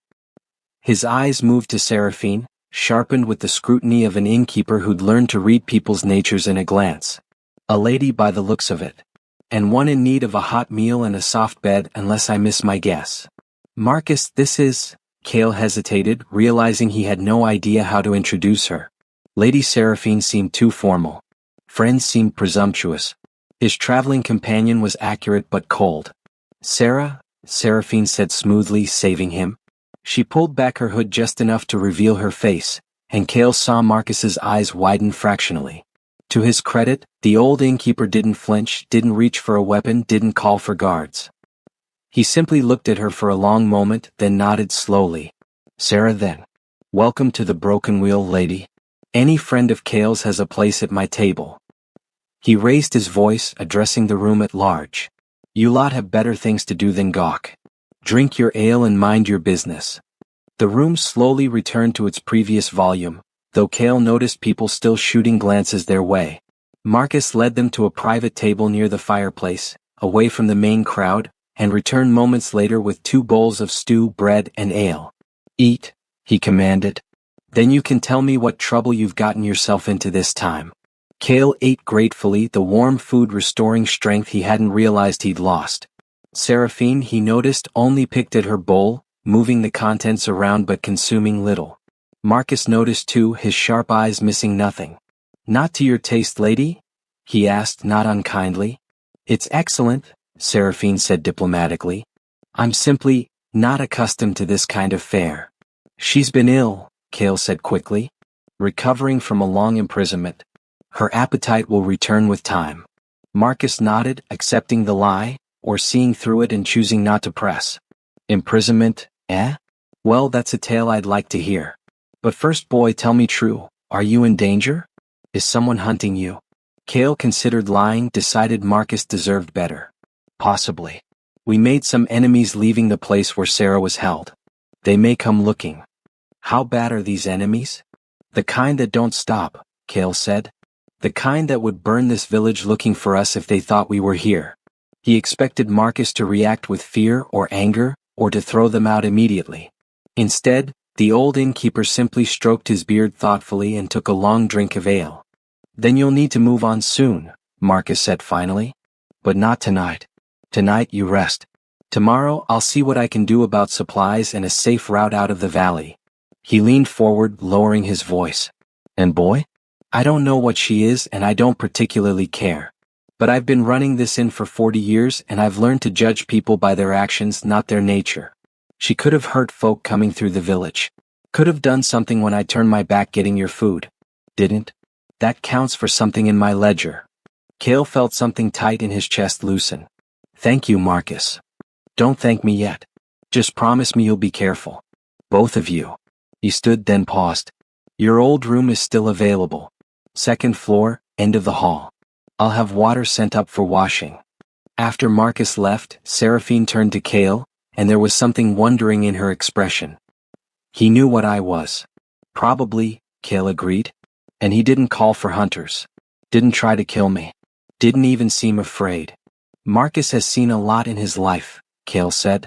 Speaker 1: His eyes moved to Seraphine, sharpened with the scrutiny of an innkeeper who'd learned to read people's natures in a glance. A lady by the looks of it. And one in need of a hot meal and a soft bed, unless I miss my guess. Marcus, this is... Cale hesitated, realizing he had no idea how to introduce her. Lady Seraphine seemed too formal. Friends seemed presumptuous. His traveling companion was accurate but cold. Sarah, Seraphine said smoothly, saving him. She pulled back her hood just enough to reveal her face, and Kale saw Marcus's eyes widen fractionally. To his credit, the old innkeeper didn't flinch, didn't reach for a weapon, didn't call for guards. He simply looked at her for a long moment, then nodded slowly. Sarah then. Welcome to the Broken Wheel, lady. Any friend of Kale's has a place at my table. He raised his voice, addressing the room at large. You lot have better things to do than gawk. Drink your ale and mind your business. The room slowly returned to its previous volume, though Kale noticed people still shooting glances their way. Marcus led them to a private table near the fireplace, away from the main crowd, and returned moments later with 2 bowls of stew, bread, and ale. Eat, he commanded. Then you can tell me what trouble you've gotten yourself into this time. Kale ate gratefully, the warm food restoring strength he hadn't realized he'd lost. Seraphine, he noticed, only picked at her bowl, moving the contents around but consuming little. Marcus noticed too, his sharp eyes missing nothing. Not to your taste, lady? He asked, not unkindly. It's excellent, Seraphine said diplomatically. I'm simply not accustomed to this kind of fare. She's been ill, Kale said quickly. Recovering from a long imprisonment. Her appetite will return with time. Marcus nodded, accepting the lie, or seeing through it and choosing not to press. Imprisonment, eh? Well, that's a tale I'd like to hear. But first, boy, tell me true, are you in danger? Is someone hunting you? Kale considered lying, decided Marcus deserved better. Possibly. We made some enemies leaving the place where Sarah was held. They may come looking. How bad are these enemies? The kind that don't stop, Kale said. The kind that would burn this village looking for us if they thought we were here. He expected Marcus to react with fear or anger, or to throw them out immediately. Instead, the old innkeeper simply stroked his beard thoughtfully and took a long drink of ale. Then you'll need to move on soon, Marcus said finally. But not tonight. Tonight you rest. Tomorrow I'll see what I can do about supplies and a safe route out of the valley. He leaned forward, lowering his voice. And boy? I don't know what she is and I don't particularly care. But I've been running this inn for 40 years and I've learned to judge people by their actions, not their nature. She could have hurt folk coming through the village. Could have done something when I turned my back getting your food. Didn't? That counts for something in my ledger. Kale felt something tight in his chest loosen. Thank you, Marcus. Don't thank me yet. Just promise me you'll be careful. Both of you. He stood, then paused. Your old room is still available. 2nd floor, end of the hall. I'll have water sent up for washing. After Marcus left, Seraphine turned to Kale, and there was something wondering in her expression. He knew what I was. Probably, Kale agreed. And he didn't call for hunters. Didn't try to kill me. Didn't even seem afraid. Marcus has seen a lot in his life, Kale said.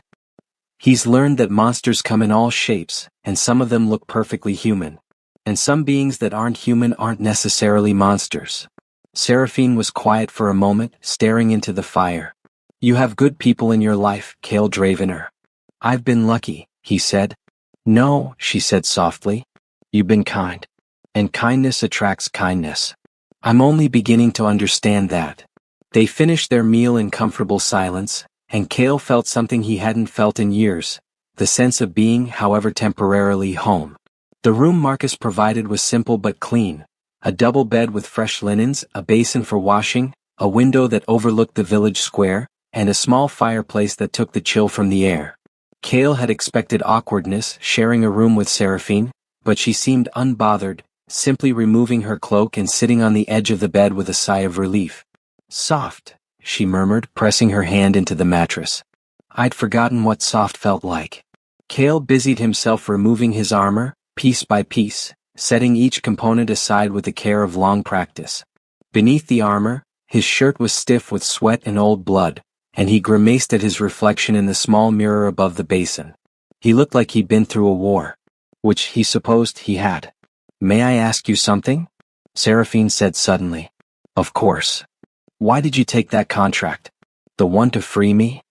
Speaker 1: He's learned that monsters come in all shapes, and some of them look perfectly human. And some beings that aren't human aren't necessarily monsters. Seraphine was quiet for a moment, staring into the fire. You have good people in your life, Kale Dravener. I've been lucky, he said. No, she said softly. You've been kind. And kindness attracts kindness. I'm only beginning to understand that. They finished their meal in comfortable silence, and Kale felt something he hadn't felt in years, the sense of being, however temporarily, home. The room Marcus provided was simple but clean. A double bed with fresh linens, a basin for washing, a window that overlooked the village square, and a small fireplace that took the chill from the air. Kale had expected awkwardness sharing a room with Seraphine, but she seemed unbothered, simply removing her cloak and sitting on the edge of the bed with a sigh of relief. Soft, she murmured, pressing her hand into the mattress. I'd forgotten what soft felt like. Kale busied himself removing his armor, piece by piece, setting each component aside with the care of long practice. Beneath the armor, his shirt was stiff with sweat and old blood, and he grimaced at his reflection in the small mirror above the basin. He looked like he'd been through a war, which he supposed he had. May I ask you something? Seraphine said suddenly. Of course. Why did you take that contract? The one to free me?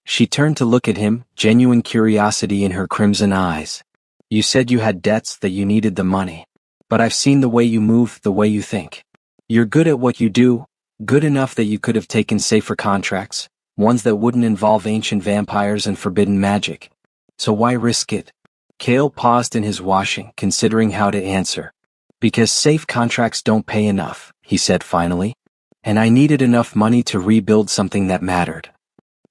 Speaker 1: She turned to look at him, genuine curiosity in her crimson eyes. You said you had debts, that you needed the money. But I've seen the way you move, the way you think. You're good at what you do, good enough that you could have taken safer contracts, ones that wouldn't involve ancient vampires and forbidden magic. So why risk it? Cale paused in his washing, considering how to answer. Because safe contracts don't pay enough, he said finally. And I needed enough money to rebuild something that mattered.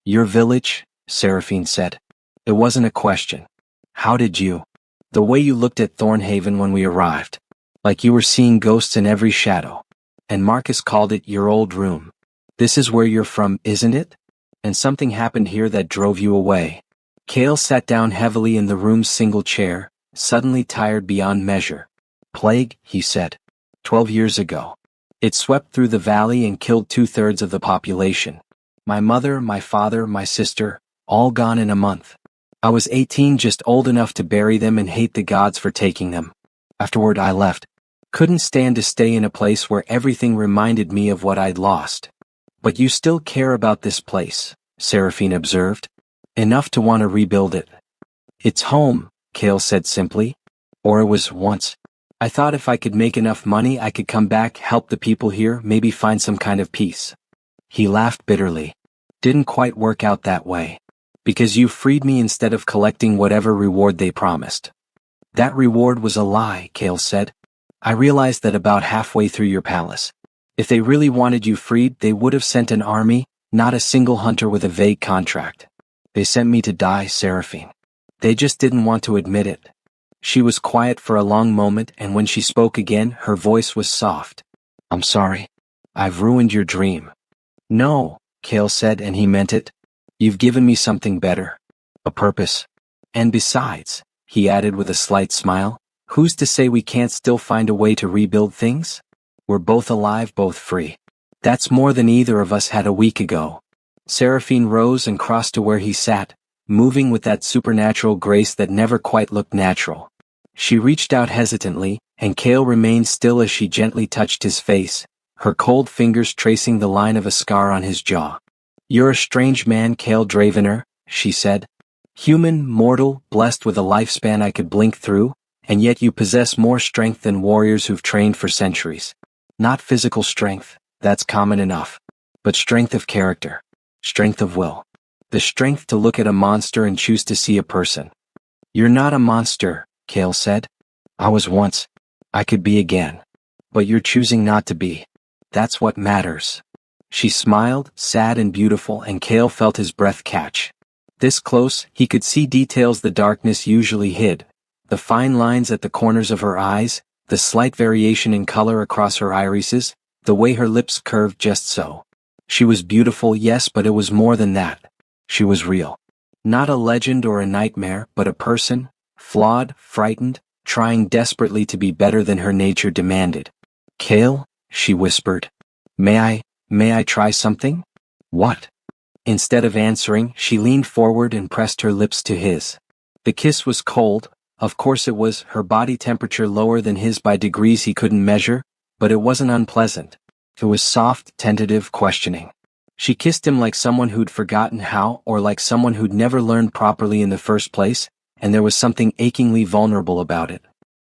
Speaker 1: Your village, Seraphine said. It wasn't a question. How did you? The way you looked at Thornhaven when we arrived. Like you were seeing ghosts in every shadow. And Marcus called it your old room. This is where you're from, isn't it? And something happened here that drove you away. Cale sat down heavily in the room's single chair, suddenly tired beyond measure. Plague, he said. 12 years ago. It swept through the valley and killed 2/3 of the population. My mother, my father, my sister, all gone in a month. I was 18, just old enough to bury them and hate the gods for taking them. Afterward I left. Couldn't stand to stay in a place where everything reminded me of what I'd lost. But you still care about this place, Seraphine observed. Enough to want to rebuild it. It's home, Cale said simply. Or it was once. I thought if I could make enough money I could come back, help the people here, maybe find some kind of peace. He laughed bitterly. Didn't quite work out that way. Because you freed me instead of collecting whatever reward they promised. That reward was a lie, Cale said. I realized that about halfway through your palace. If they really wanted you freed, they would have sent an army, not a single hunter with a vague contract. They sent me to die, Seraphine. They just didn't want to admit it. She was quiet for a long moment, and when she spoke again, her voice was soft. I'm sorry. I've ruined your dream. No, Cale said, and he meant it. You've given me something better. A purpose. And besides, he added with a slight smile, who's to say we can't still find a way to rebuild things? We're both alive, both free. That's more than either of us had a week ago. Seraphine rose and crossed to where he sat, moving with that supernatural grace that never quite looked natural. She reached out hesitantly, and Cale remained still as she gently touched his face, her cold fingers tracing the line of a scar on his jaw. You're a strange man, Cale Dravener, she said. Human, mortal, blessed with a lifespan I could blink through, and yet you possess more strength than warriors who've trained for centuries. Not physical strength, that's common enough. But strength of character. Strength of will. The strength to look at a monster and choose to see a person. You're not a monster, Cale said. I was once. I could be again. But you're choosing not to be. That's what matters. She smiled, sad and beautiful, and Cale felt his breath catch. This close, he could see details the darkness usually hid. The fine lines at the corners of her eyes, the slight variation in color across her irises, the way her lips curved just so. She was beautiful, yes, but it was more than that. She was real. Not a legend or a nightmare, but a person, flawed, frightened, trying desperately to be better than her nature demanded. Cale, she whispered. May I try something? What? Instead of answering, she leaned forward and pressed her lips to his. The kiss was cold, of course it was, her body temperature lower than his by degrees he couldn't measure, but it wasn't unpleasant. It was soft, tentative, questioning. She kissed him like someone who'd forgotten how, or like someone who'd never learned properly in the first place, and there was something achingly vulnerable about it.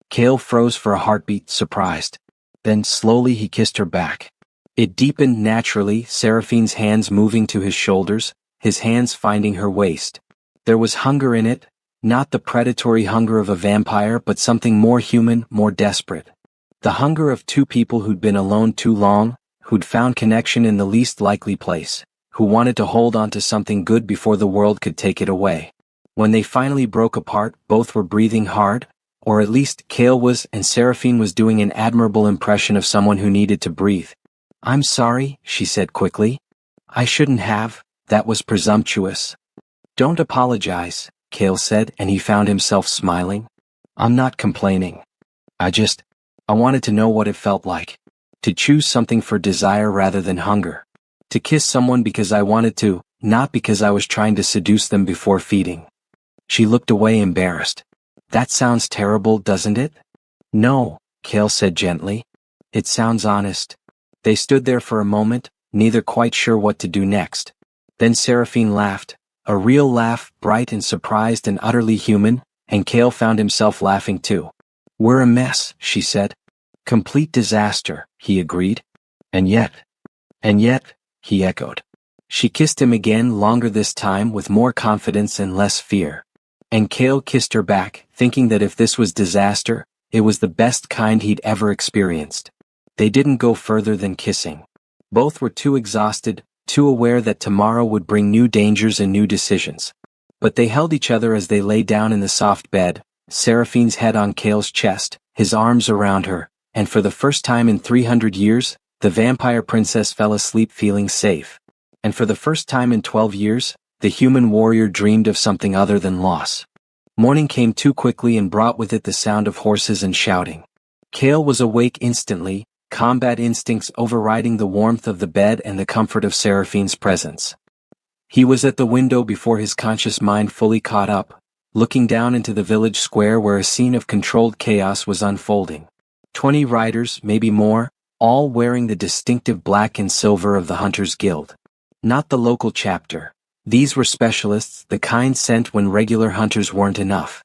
Speaker 1: Cale froze for a heartbeat, surprised. Then slowly he kissed her back. It deepened naturally, Seraphine's hands moving to his shoulders, his hands finding her waist. There was hunger in it, not the predatory hunger of a vampire, but something more human, more desperate. The hunger of two people who'd been alone too long, who'd found connection in the least likely place, who wanted to hold on to something good before the world could take it away. When they finally broke apart, both were breathing hard, or at least Cale was, and Seraphine was doing an admirable impression of someone who needed to breathe. I'm sorry, she said quickly. I shouldn't have, that was presumptuous. Don't apologize, Cale said, and he found himself smiling. I'm not complaining. I wanted to know what it felt like. To choose something for desire rather than hunger. To kiss someone because I wanted to, not because I was trying to seduce them before feeding. She looked away embarrassed. That sounds terrible, doesn't it? No, Cale said gently. It sounds honest. They stood there for a moment, neither quite sure what to do next. Then Seraphine laughed, a real laugh, bright and surprised and utterly human, and Cale found himself laughing too. We're a mess, she said. Complete disaster, he agreed. And yet, he echoed. She kissed him again, longer this time, with more confidence and less fear. And Kale kissed her back, thinking that if this was disaster, it was the best kind he'd ever experienced. They didn't go further than kissing. Both were too exhausted, too aware that tomorrow would bring new dangers and new decisions. But they held each other as they lay down in the soft bed, Seraphine's head on Kale's chest, his arms around her, and for the first time in 300 years, the vampire princess fell asleep feeling safe. And for the first time in 12 years, the human warrior dreamed of something other than loss. Morning came too quickly and brought with it the sound of horses and shouting. Kale was awake instantly, combat instincts overriding the warmth of the bed and the comfort of Seraphine's presence. He was at the window before his conscious mind fully caught up, looking down into the village square where a scene of controlled chaos was unfolding. 20 riders, maybe more, all wearing the distinctive black and silver of the Hunters Guild. Not the local chapter. These were specialists, the kind sent when regular hunters weren't enough.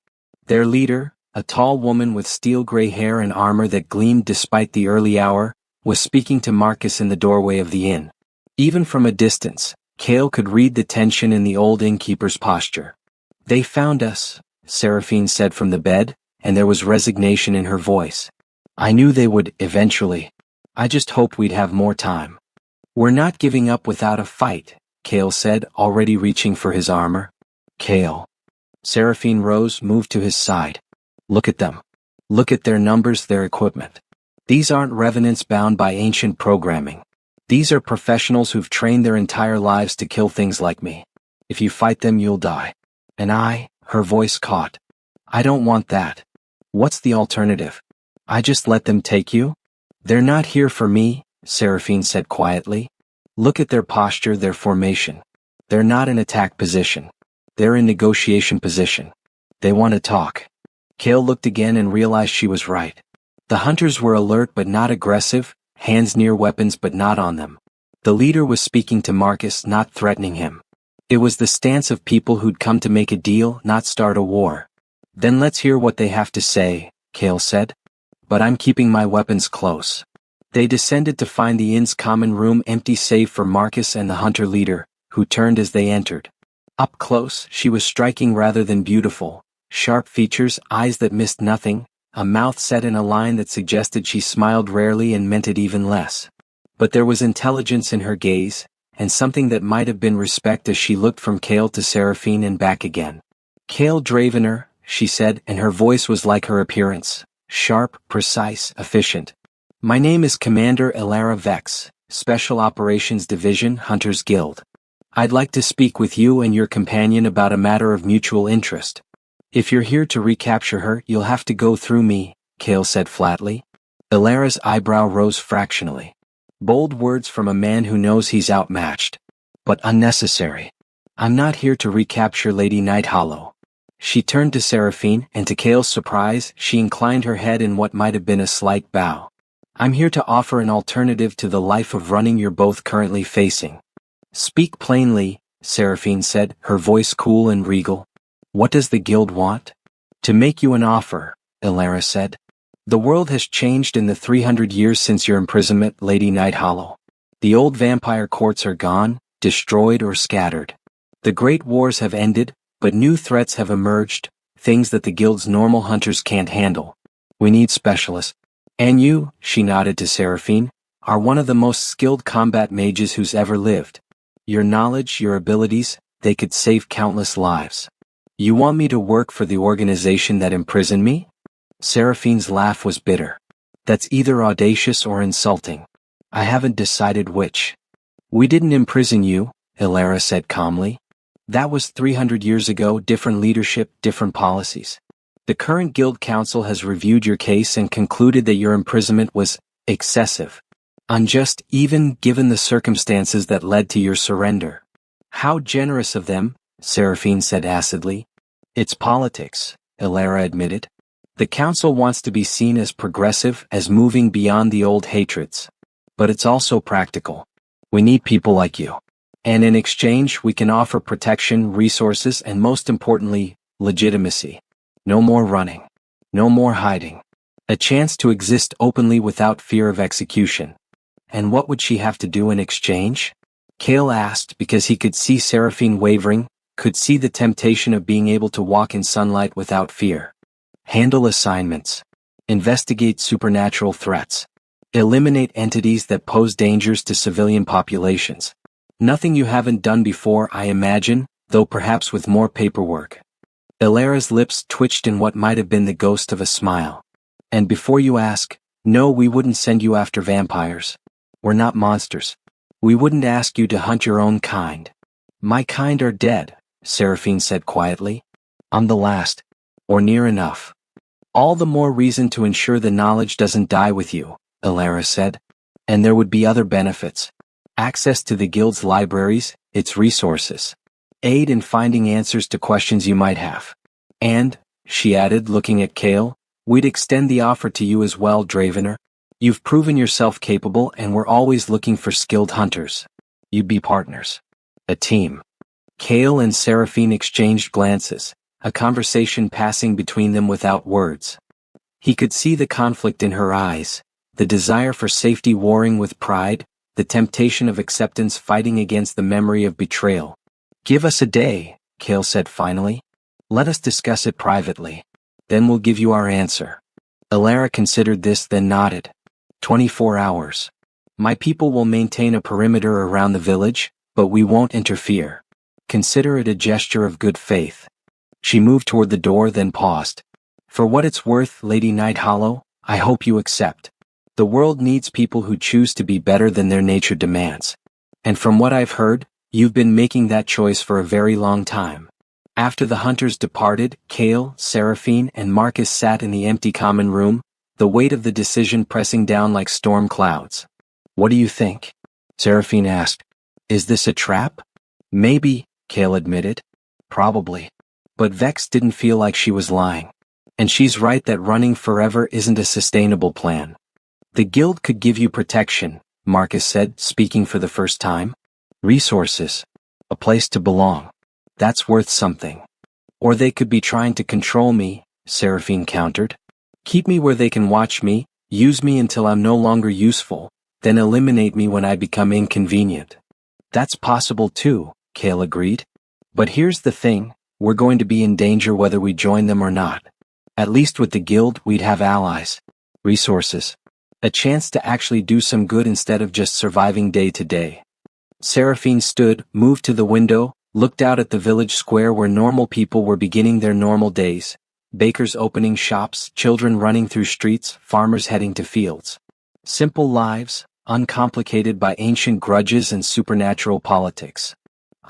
Speaker 1: Their leader, a tall woman with steel-gray hair and armor that gleamed despite the early hour, was speaking to Marcus in the doorway of the inn. Even from a distance, Kale could read the tension in the old innkeeper's posture. "They found us," Seraphine said from the bed, and there was resignation in her voice. "I knew they would, eventually. I just hoped we'd have more time." "We're not giving up without a fight," Kale said, already reaching for his armor. "Kale." Seraphine rose, moved to his side. "Look at them. Look at their numbers, their equipment. These aren't revenants bound by ancient programming. These are professionals who've trained their entire lives to kill things like me. If you fight them, you'll die. And her voice caught. I don't want that. What's the alternative? I just let them take you? They're not here for me," Seraphine said quietly. "Look at their posture, their formation. They're not in attack position. They're in negotiation position. They want to talk." Kale looked again and realized she was right. The hunters were alert but not aggressive, hands near weapons but not on them. The leader was speaking to Marcus, not threatening him. It was the stance of people who'd come to make a deal, not start a war. "Then let's hear what they have to say," Kale said. "But I'm keeping my weapons close." They descended to find the inn's common room empty save for Marcus and the hunter leader, who turned as they entered. Up close, she was striking rather than beautiful. Sharp features, eyes that missed nothing, a mouth set in a line that suggested she smiled rarely and meant it even less. But there was intelligence in her gaze, and something that might have been respect as she looked from Kale to Seraphine and back again. "Kale Dravener," she said, and her voice was like her appearance, sharp, precise, efficient. "My name is Commander Elara Vex, Special Operations Division, Hunters Guild. I'd like to speak with you and your companion about a matter of mutual interest. If you're here to recapture her, you'll have to go through me," Kale said flatly. Elara's eyebrow rose fractionally. Bold words from a man who knows he's outmatched. But unnecessary. "I'm not here to recapture Lady Nighthollow." She turned to Seraphine, and to Kale's surprise, she inclined her head in what might have been a slight bow. "I'm here to offer an alternative to the life of running you're both currently facing." "Speak plainly," Seraphine said, her voice cool and regal. "What does the guild want?" "To make you an offer," Elara said. "The world has changed in the 300 years since your imprisonment, Lady Nighthollow. The old vampire courts are gone, destroyed or scattered. The great wars have ended, but new threats have emerged, things that the guild's normal hunters can't handle. We need specialists. And you," she nodded to Seraphine, "are one of the most skilled combat mages who's ever lived. Your knowledge, your abilities, they could save countless lives. You want me to work for the organization that imprisoned me?" Seraphine's laugh was bitter. "That's either audacious or insulting. I haven't decided which." "We didn't imprison you," Elara said calmly. "That was 300 years ago, different leadership, different policies. The current guild council has reviewed your case and concluded that your imprisonment was excessive. Unjust even given the circumstances that led to your surrender." "How generous of them," Seraphine said acidly. "It's politics," Elara admitted. "The council wants to be seen as progressive, as moving beyond the old hatreds. But it's also practical. We need people like you. And in exchange, we can offer protection, resources, and most importantly, legitimacy. No more running. No more hiding. A chance to exist openly without fear of execution." "And what would she have to do in exchange?" Kale asked because he could see Seraphine wavering, could see the temptation of being able to walk in sunlight without fear. Handle assignments. Investigate supernatural threats. Eliminate entities that pose dangers to civilian populations. Nothing you haven't done before, I imagine, though perhaps with more paperwork. Ilara's lips twitched in what might have been the ghost of a smile. And before you ask, no, we wouldn't send you after vampires. We're not monsters. We wouldn't ask you to hunt your own kind. My kind are dead, Seraphine said quietly. I'm the last. Or near enough. All the more reason to ensure the knowledge doesn't die with you, Ilara said. And there would be other benefits. Access to the guild's libraries, its resources. Aid in finding answers to questions you might have. And, she added, looking at Kale, we'd extend the offer to you as well, Dravener. You've proven yourself capable and we're always looking for skilled hunters. You'd be partners. A team. Kale and Seraphine exchanged glances, a conversation passing between them without words. He could see the conflict in her eyes, the desire for safety warring with pride, the temptation of acceptance fighting against the memory of betrayal. Give us a day, Kale said finally. Let us discuss it privately. Then we'll give you our answer. Ilara considered this, then nodded. 24 hours. My people will maintain a perimeter around the village, but we won't interfere. Consider it a gesture of good faith. She moved toward the door, then paused. For what it's worth, Lady Nighthollow, I hope you accept. The world needs people who choose to be better than their nature demands. And from what I've heard, you've been making that choice for a very long time. After the hunters departed, Kale, Seraphine, and Marcus sat in the empty common room, the weight of the decision pressing down like storm clouds. What do you think? Seraphine asked. Is this a trap? Maybe, Kale admitted. Probably. But Vex didn't feel like she was lying. And she's right that running forever isn't a sustainable plan. The guild could give you protection, Marcus said, speaking for the first time. Resources. A place to belong. That's worth something. Or they could be trying to control me, Seraphine countered. Keep me where they can watch me, use me until I'm no longer useful, then eliminate me when I become inconvenient. That's possible too, Kale agreed. But here's the thing, we're going to be in danger whether we join them or not. At least with the guild, we'd have allies. Resources. A chance to actually do some good instead of just surviving day to day. Seraphine stood, moved to the window, looked out at the village square where normal people were beginning their normal days. Bakers opening shops, children running through streets, farmers heading to fields. Simple lives, uncomplicated by ancient grudges and supernatural politics.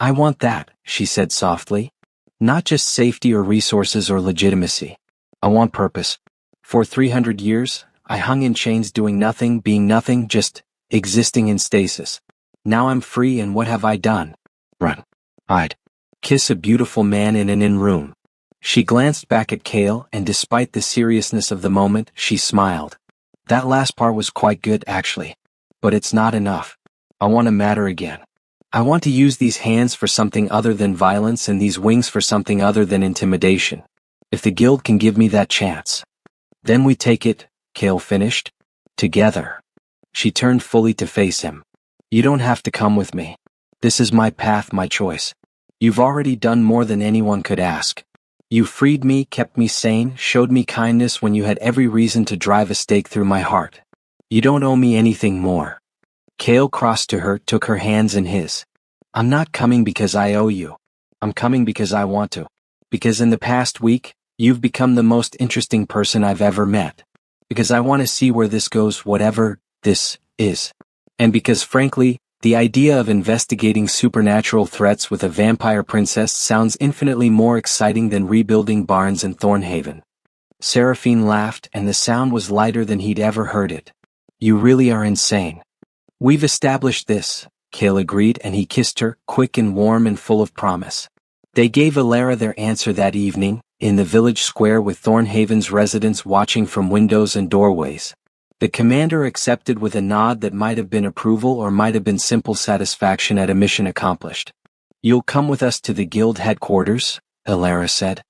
Speaker 1: I want that, she said softly. Not just safety or resources or legitimacy. I want purpose. For 300 years, I hung in chains doing nothing, being nothing, just existing in stasis. Now I'm free, and what have I done? Run. Hide. Kiss a beautiful man in an inn room. She glanced back at Kale, and despite the seriousness of the moment, she smiled. That last part was quite good, actually. But it's not enough. I want to matter again. I want to use these hands for something other than violence and these wings for something other than intimidation. If the guild can give me that chance. Then we take it, Kale finished. Together. She turned fully to face him. You don't have to come with me. This is my path, my choice. You've already done more than anyone could ask. You freed me, kept me sane, showed me kindness when you had every reason to drive a stake through my heart. You don't owe me anything more. Kale crossed to her, took her hands in his. I'm not coming because I owe you. I'm coming because I want to. Because in the past week, you've become the most interesting person I've ever met. Because I want to see where this goes, whatever this is. And because frankly, the idea of investigating supernatural threats with a vampire princess sounds infinitely more exciting than rebuilding barns in Thornhaven. Seraphine laughed, and the sound was lighter than he'd ever heard it. You really are insane. We've established this, Kale agreed, and he kissed her, quick and warm and full of promise. They gave Ilara their answer that evening, in the village square with Thornhaven's residents watching from windows and doorways. The commander accepted with a nod that might have been approval or might have been simple satisfaction at a mission accomplished. You'll come with us to the guild headquarters, Ilara said.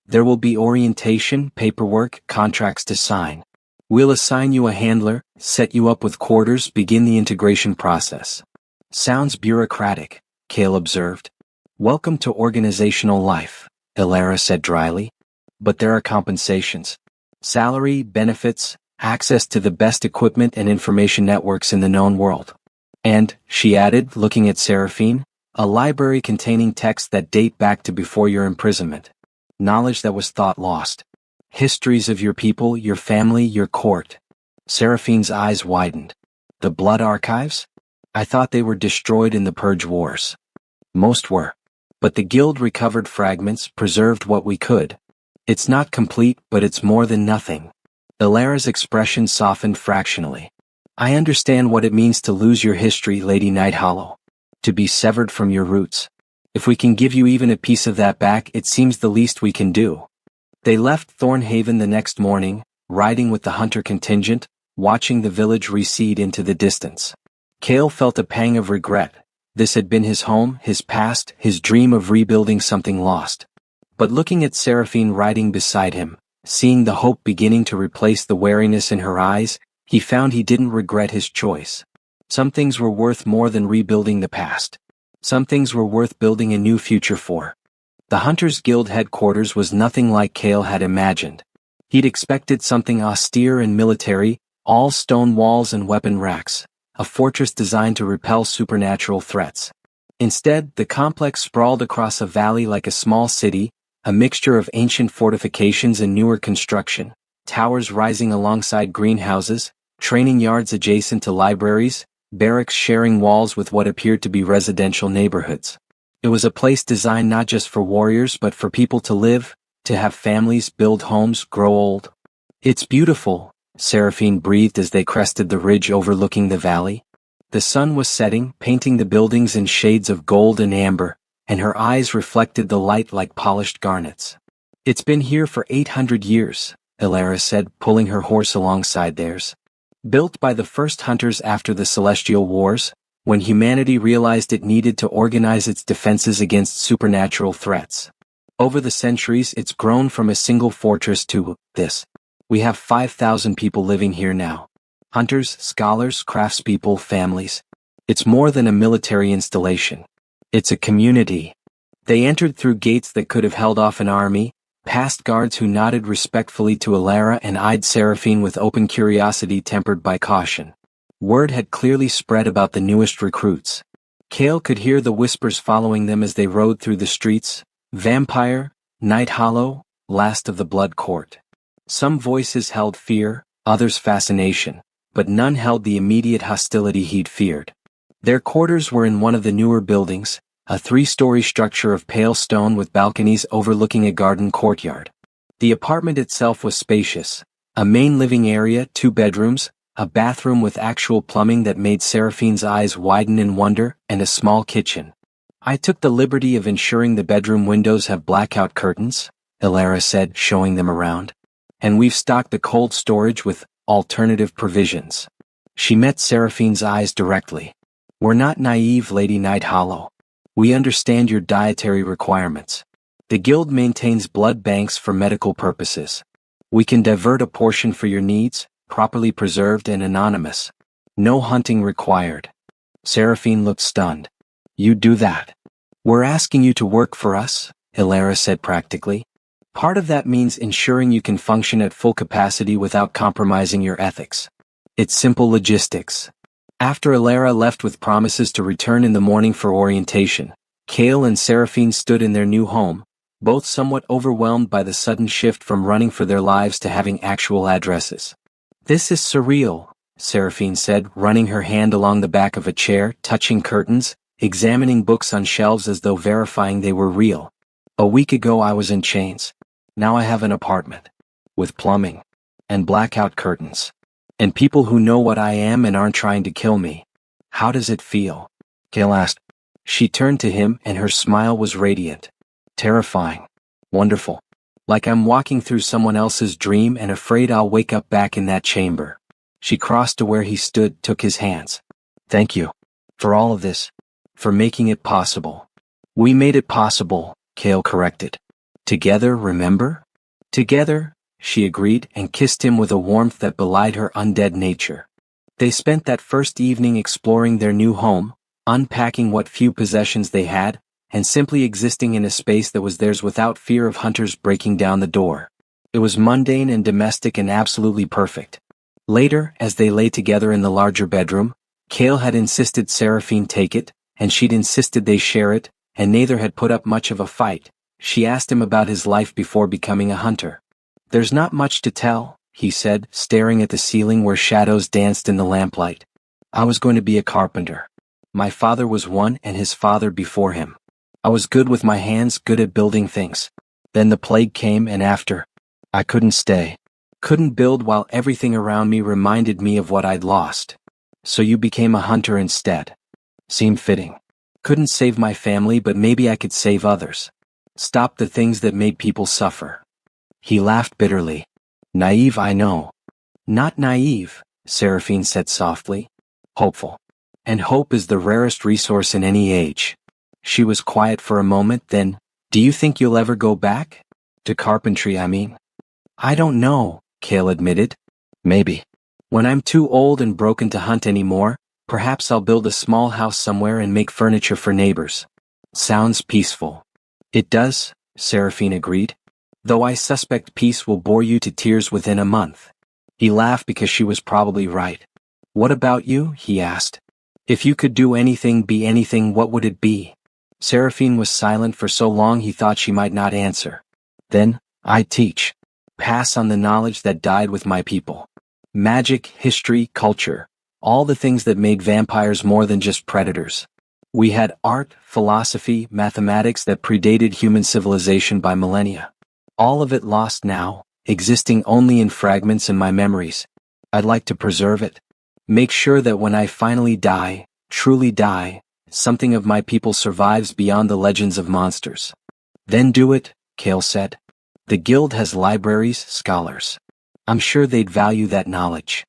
Speaker 1: There will be orientation, paperwork, contracts to sign. We'll assign you a handler, set you up with quarters, begin the integration process. Sounds bureaucratic, Kale observed. Welcome to organizational life, Ilara said dryly. But there are compensations. Salary, benefits, access to the best equipment and information networks in the known world. And, she added, looking at Seraphine, a library containing texts that date back to before your imprisonment. Knowledge that was thought lost. Histories of your people, your family, your court. Seraphine's eyes widened. The blood archives? I thought they were destroyed in the Purge Wars. Most were. But the Guild recovered fragments, preserved what we could. It's not complete, but it's more than nothing. Ilara's expression softened fractionally. I understand what it means to lose your history, Lady Nighthollow. To be severed from your roots. If we can give you even a piece of that back, it seems the least we can do. They left Thornhaven the next morning, riding with the hunter contingent, watching the village recede into the distance. Cale felt a pang of regret. This had been his home, his past, his dream of rebuilding something lost. But looking at Seraphine riding beside him, seeing the hope beginning to replace the wariness in her eyes, he found he didn't regret his choice. Some things were worth more than rebuilding the past. Some things were worth building a new future for. The Hunters Guild headquarters was nothing like Cale had imagined. He'd expected something austere and military, all stone walls and weapon racks, a fortress designed to repel supernatural threats. Instead, the complex sprawled across a valley like a small city, a mixture of ancient fortifications and newer construction, towers rising alongside greenhouses, training yards adjacent to libraries, barracks sharing walls with what appeared to be residential neighborhoods. It was a place designed not just for warriors but for people to live, to have families, build homes, grow old. It's beautiful, Seraphine breathed as they crested the ridge overlooking the valley. The sun was setting, painting the buildings in shades of gold and amber, and her eyes reflected the light like polished garnets. It's been here for 800 years, Ilara said, pulling her horse alongside theirs. Built by the first hunters after the Celestial Wars, when humanity realized it needed to organize its defenses against supernatural threats. Over the centuries, it's grown from a single fortress to this. We have 5,000 people living here now. Hunters, scholars, craftspeople, families. It's more than a military installation. It's a community. They entered through gates that could have held off an army, past guards who nodded respectfully to Ilara and eyed Seraphine with open curiosity tempered by caution. Word had clearly spread about the newest recruits. Cale could hear the whispers following them as they rode through the streets. Vampire, Nighthollow, last of the Blood Court. Some voices held fear, others fascination, but none held the immediate hostility he'd feared. Their quarters were in one of the newer buildings, a 3-story structure of pale stone with balconies overlooking a garden courtyard. The apartment itself was spacious, a main living area, 2 bedrooms, a bathroom with actual plumbing that made Seraphine's eyes widen in wonder, and a small kitchen. I took the liberty of ensuring the bedroom windows have blackout curtains, Ilara said, showing them around. And we've stocked the cold storage with alternative provisions. She met Seraphine's eyes directly. We're not naive, Lady Nighthollow. We understand your dietary requirements. The Guild maintains blood banks for medical purposes. We can divert a portion for your needs, properly preserved and anonymous. No hunting required. Seraphine looked stunned. You do that? We're asking you to work for us, Ilara said practically. Part of that means ensuring you can function at full capacity without compromising your ethics. It's simple logistics. After Ilara left with promises to return in the morning for orientation, Cale and Seraphine stood in their new home, both somewhat overwhelmed by the sudden shift from running for their lives to having actual addresses. This is surreal, Seraphine said, running her hand along the back of a chair, touching curtains, examining books on shelves as though verifying they were real. A week ago I was in chains. Now I have an apartment. With plumbing. And blackout curtains. And people who know what I am and aren't trying to kill me. How does it feel? Cale asked. She turned to him and her smile was radiant. Terrifying. Wonderful. Like I'm walking through someone else's dream and afraid I'll wake up back in that chamber. She crossed to where he stood, took his hands. Thank you. For all of this. For making it possible. We made it possible, Cale corrected. Together, remember? Together, she agreed and kissed him with a warmth that belied her undead nature. They spent that first evening exploring their new home, unpacking what few possessions they had, and simply existing in a space that was theirs without fear of hunters breaking down the door. It was mundane and domestic and absolutely perfect. Later, as they lay together in the larger bedroom, Cale had insisted Seraphine take it, and she'd insisted they share it, and neither had put up much of a fight. She asked him about his life before becoming a hunter. "There's not much to tell," he said, staring at the ceiling where shadows danced in the lamplight. "I was going to be a carpenter. My father was one and his father before him. I was good with my hands, good at building things. Then the plague came and after, I couldn't stay. Couldn't build while everything around me reminded me of what I'd lost. So you became a hunter instead. Seemed fitting. Couldn't save my family, but maybe I could save others. Stop the things that made people suffer." He laughed bitterly. "Naive, I know." "Not naive," Seraphine said softly. "Hopeful. And hope is the rarest resource in any age." She was quiet for a moment, then, "Do you think you'll ever go back? To carpentry, I mean." "I don't know," Cale admitted. "Maybe. When I'm too old and broken to hunt anymore, perhaps I'll build a small house somewhere and make furniture for neighbors." "Sounds peaceful." "It does," Seraphine agreed. "Though I suspect peace will bore you to tears within a month." He laughed because she was probably right. "What about you?" he asked. "If you could do anything, be anything, what would it be?" Seraphine was silent for so long he thought she might not answer. "Then, I'd teach. Pass on the knowledge that died with my people. Magic, history, culture. All the things that made vampires more than just predators. We had art, philosophy, mathematics that predated human civilization by millennia. All of it lost now, existing only in fragments in my memories. I'd like to preserve it. Make sure that when I finally die, truly die, something of my people survives beyond the legends of monsters." "Then do it," Cale said. "The guild has libraries, scholars. I'm sure they'd value that knowledge."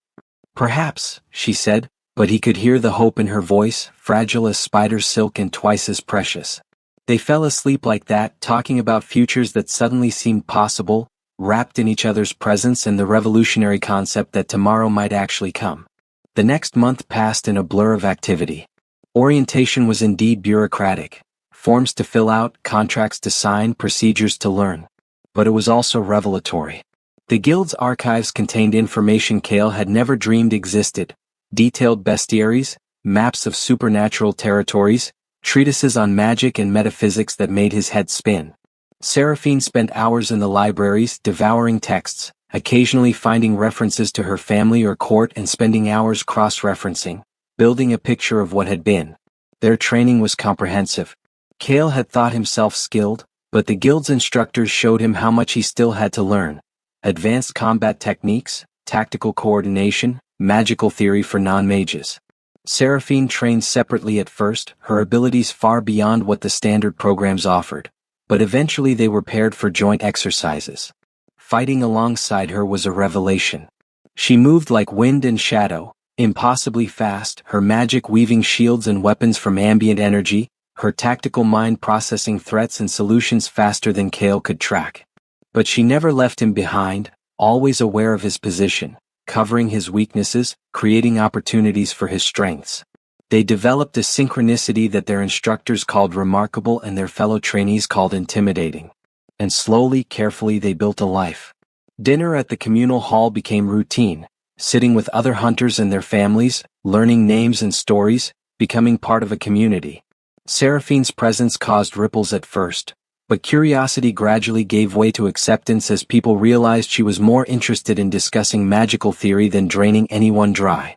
Speaker 1: "Perhaps," she said, but he could hear the hope in her voice, fragile as spider silk and twice as precious. They fell asleep like that, talking about futures that suddenly seemed possible, wrapped in each other's presence and the revolutionary concept that tomorrow might actually come. The next month passed in a blur of activity. Orientation was indeed bureaucratic. Forms to fill out, contracts to sign, procedures to learn. But it was also revelatory. The guild's archives contained information Cale had never dreamed existed. Detailed bestiaries, maps of supernatural territories, treatises on magic and metaphysics that made his head spin. Seraphine spent hours in the libraries, devouring texts, occasionally finding references to her family or court and spending hours cross-referencing, building a picture of what had been. Their training was comprehensive. Cale had thought himself skilled, but the guild's instructors showed him how much he still had to learn. Advanced combat techniques, tactical coordination, magical theory for non-mages. Seraphine trained separately at first, her abilities far beyond what the standard programs offered, but eventually they were paired for joint exercises. Fighting alongside her was a revelation. She moved like wind and shadow, impossibly fast, her magic weaving shields and weapons from ambient energy, her tactical mind processing threats and solutions faster than Cale could track. But she never left him behind, always aware of his position, covering his weaknesses, creating opportunities for his strengths. They developed a synchronicity that their instructors called remarkable and their fellow trainees called intimidating. And slowly, carefully they built a life. Dinner at the communal hall became routine, sitting with other hunters and their families, learning names and stories, becoming part of a community. Seraphine's presence caused ripples at first, but curiosity gradually gave way to acceptance as people realized she was more interested in discussing magical theory than draining anyone dry.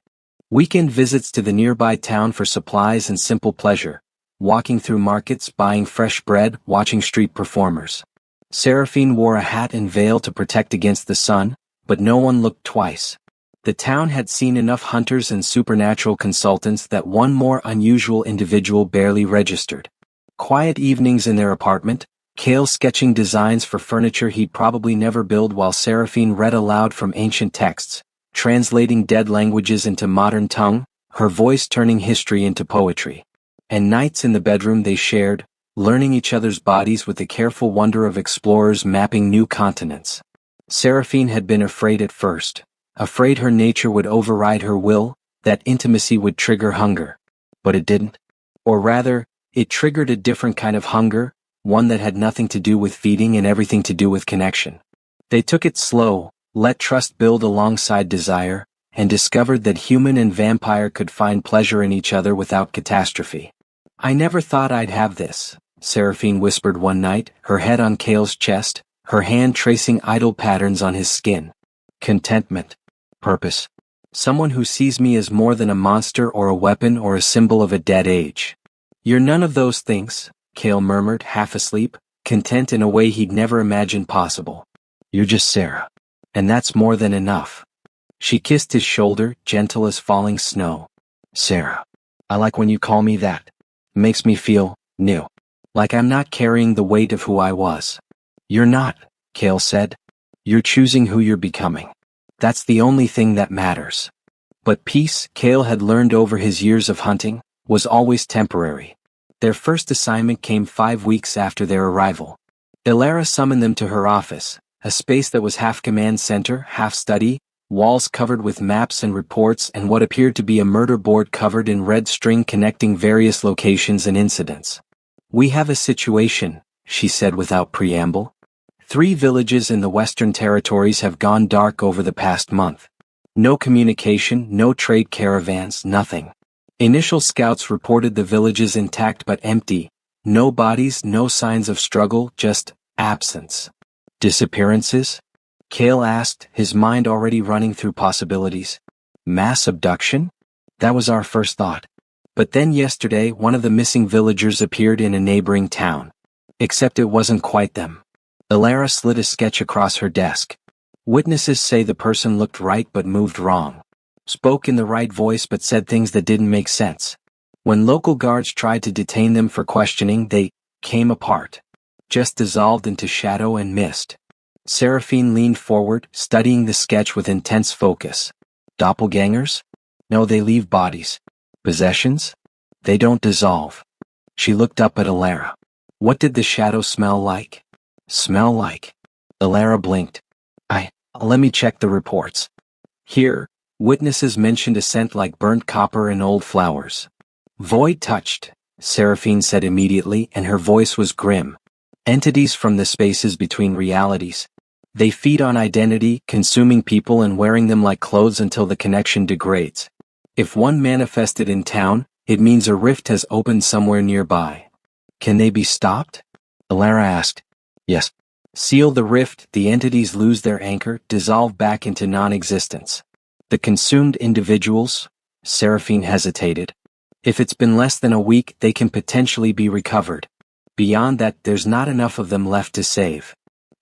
Speaker 1: Weekend visits to the nearby town for supplies and simple pleasure, walking through markets, buying fresh bread, watching street performers. Seraphine wore a hat and veil to protect against the sun, but no one looked twice. The town had seen enough hunters and supernatural consultants that one more unusual individual barely registered. Quiet evenings in their apartment, Cale sketching designs for furniture he'd probably never build while Seraphine read aloud from ancient texts, translating dead languages into modern tongue, her voice turning history into poetry. And nights in the bedroom they shared, learning each other's bodies with the careful wonder of explorers mapping new continents. Seraphine had been afraid at first, afraid her nature would override her will, that intimacy would trigger hunger. But it didn't. Or rather, It triggered a different kind of hunger, one that had nothing to do with feeding and everything to do with connection. They took it slow, let trust build alongside desire, and discovered that human and vampire could find pleasure in each other without catastrophe. "I never thought I'd have this," Seraphine whispered one night, her head on Cale's chest, her hand tracing idle patterns on his skin. "Contentment. Purpose. Someone who sees me as more than a monster or a weapon or a symbol of a dead age." "You're none of those things," Cale murmured, half asleep, content in a way he'd never imagined possible. "You're just Sarah. And that's more than enough." She kissed his shoulder, gentle as falling snow. "Sarah. I like when you call me that. It makes me feel new. Like I'm not carrying the weight of who I was." "You're not," Cale said. "You're choosing who you're becoming. That's the only thing that matters." But peace, Cale had learned over his years of hunting, was always temporary. Their first assignment came 5 weeks after their arrival. Ilara summoned them to her office, a space that was half command center, half study, walls covered with maps and reports and what appeared to be a murder board covered in red string connecting various locations and incidents. "We have a situation," she said without preamble. 3 villages in the Western Territories have gone dark over the past month. No communication, no trade caravans, nothing. Initial scouts reported the villages intact but empty. No bodies, no signs of struggle, just absence. "Disappearances?" Cale asked, his mind already running through possibilities. "Mass abduction?" That was our first thought. But then yesterday one of the missing villagers appeared in a neighboring town. Except it wasn't quite them. Ilara slid a sketch across her desk. "Witnesses say the person looked right but moved wrong. Spoke in the right voice but said things that didn't make sense. When local guards tried to detain them for questioning, they came apart. Just dissolved into shadow and mist." Seraphine leaned forward, studying the sketch with intense focus. "Doppelgangers? No, they leave bodies. Possessions? They don't dissolve." She looked up at Ilara. "What did the shadow smell like?" "Smell like?" Ilara blinked. Let me check the reports. Here, witnesses mentioned a scent like burnt copper and old flowers." "Void touched," Seraphine said immediately, and her voice was grim. "Entities from the spaces between realities. They feed on identity, consuming people and wearing them like clothes until the connection degrades. If one manifested in town, it means a rift has opened somewhere nearby." "Can they be stopped?" Ilara asked. "Yes. Seal the rift, the entities lose their anchor, dissolve back into non-existence. The consumed individuals?" Seraphine hesitated. "If it's been less than a week, they can potentially be recovered. Beyond that, there's not enough of them left to save.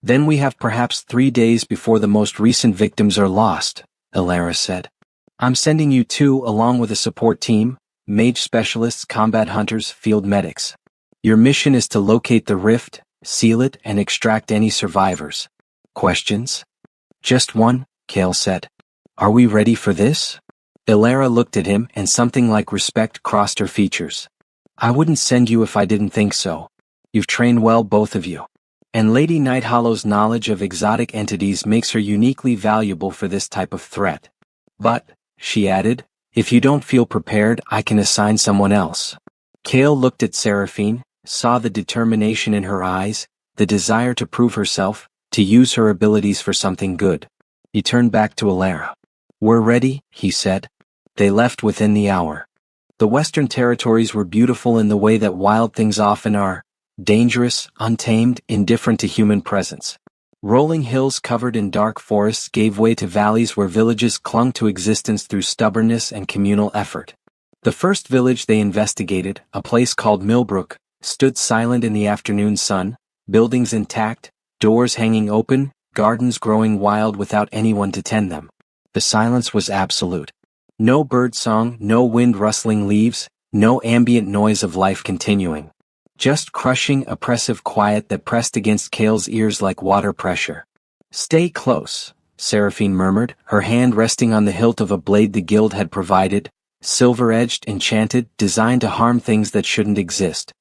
Speaker 1: Then we have perhaps 3 days before the most recent victims are lost," Ilara said. "I'm sending you 2 along with a support team, mage specialists, combat hunters, field medics. Your mission is to locate the rift, seal it, and extract any survivors." "Questions?" "Just one," Cale said. "Are we ready for this?" Ilara looked at him and something like respect crossed her features. "I wouldn't send you if I didn't think so. You've trained well, both of you. And Lady Nighthallow's knowledge of exotic entities makes her uniquely valuable for this type of threat. But," she added, "if you don't feel prepared, I can assign someone else." Cale looked at Seraphine, saw the determination in her eyes, the desire to prove herself, to use her abilities for something good. He turned back to Ilara. "We're ready," he said. They left within the hour. The Western Territories were beautiful in the way that wild things often are. Dangerous, untamed, indifferent to human presence. Rolling hills covered in dark forests gave way to valleys where villages clung to existence through stubbornness and communal effort. The first village they investigated, a place called Millbrook, stood silent in the afternoon sun, buildings intact, doors hanging open, gardens growing wild without anyone to tend them. The silence was absolute. No bird song, no wind rustling leaves, no ambient noise of life continuing. Just crushing, oppressive quiet that pressed against Cale's ears like water pressure. "Stay close," Seraphine murmured, her hand resting on the hilt of a blade the guild had provided, silver-edged, enchanted, designed to harm things that shouldn't exist.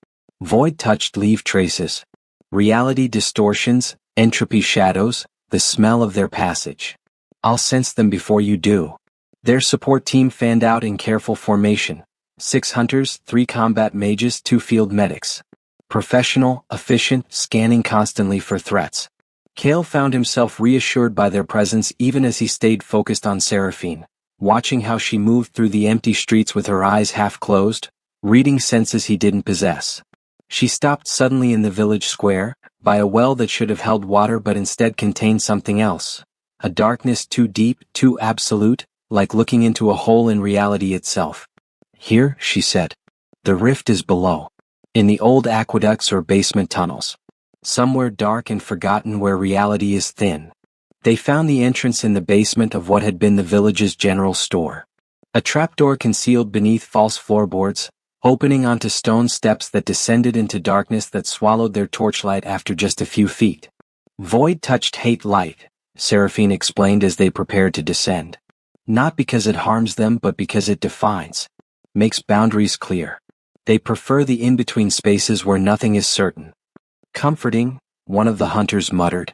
Speaker 1: Void touched leaf traces. Reality distortions, entropy shadows, the smell of their passage. "I'll sense them before you do." Their support team fanned out in careful formation. 6 hunters, 3 combat mages, 2 field medics. Professional, efficient, scanning constantly for threats. Kale found himself reassured by their presence even as he stayed focused on Seraphine, watching how she moved through the empty streets with her eyes half closed, reading senses he didn't possess. She stopped suddenly in the village square, by a well that should have held water but instead contained something else. A darkness too deep, too absolute, like looking into a hole in reality itself. Here, she said. The rift is below. In the old aqueducts or basement tunnels. Somewhere dark and forgotten where reality is thin. They found the entrance in the basement of what had been the village's general store. A trapdoor concealed beneath false floorboards, opening onto stone steps that descended into darkness that swallowed their torchlight after just a few feet. Void touched hate light, Seraphine explained as they prepared to descend. Not because it harms them but because it defines. Makes boundaries clear. They prefer the in-between spaces where nothing is certain. Comforting, one of the hunters muttered.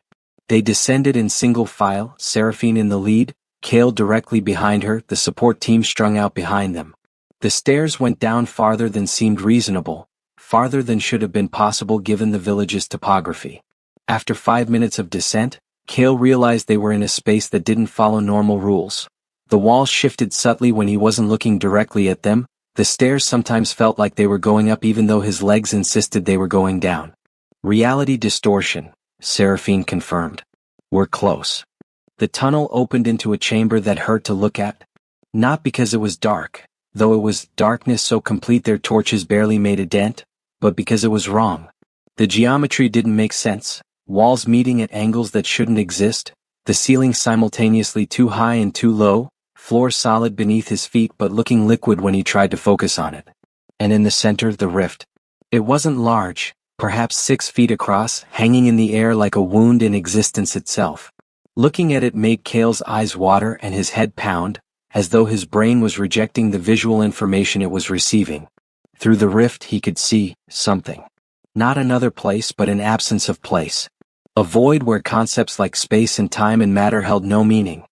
Speaker 1: They descended in single file, Seraphine in the lead, Kale directly behind her, the support team strung out behind them. The stairs went down farther than seemed reasonable, farther than should have been possible given the village's topography. After 5 minutes of descent, Kale realized they were in a space that didn't follow normal rules. The walls shifted subtly when he wasn't looking directly at them, the stairs sometimes felt like they were going up even though his legs insisted they were going down. Reality distortion, Seraphine confirmed. We're close. The tunnel opened into a chamber that hurt to look at. Not because it was dark, though it was darkness so complete their torches barely made a dent, but because it was wrong. The geometry didn't make sense, walls meeting at angles that shouldn't exist, the ceiling simultaneously too high and too low, floor solid beneath his feet but looking liquid when he tried to focus on it. And in the center, the rift. It wasn't large, perhaps 6 feet across, hanging in the air like a wound in existence itself. Looking at it made Kale's eyes water and his head pound, as though his brain was rejecting the visual information it was receiving. Through the rift he could see something. Not another place but an absence of place. A void where concepts like space and time and matter held no meaning.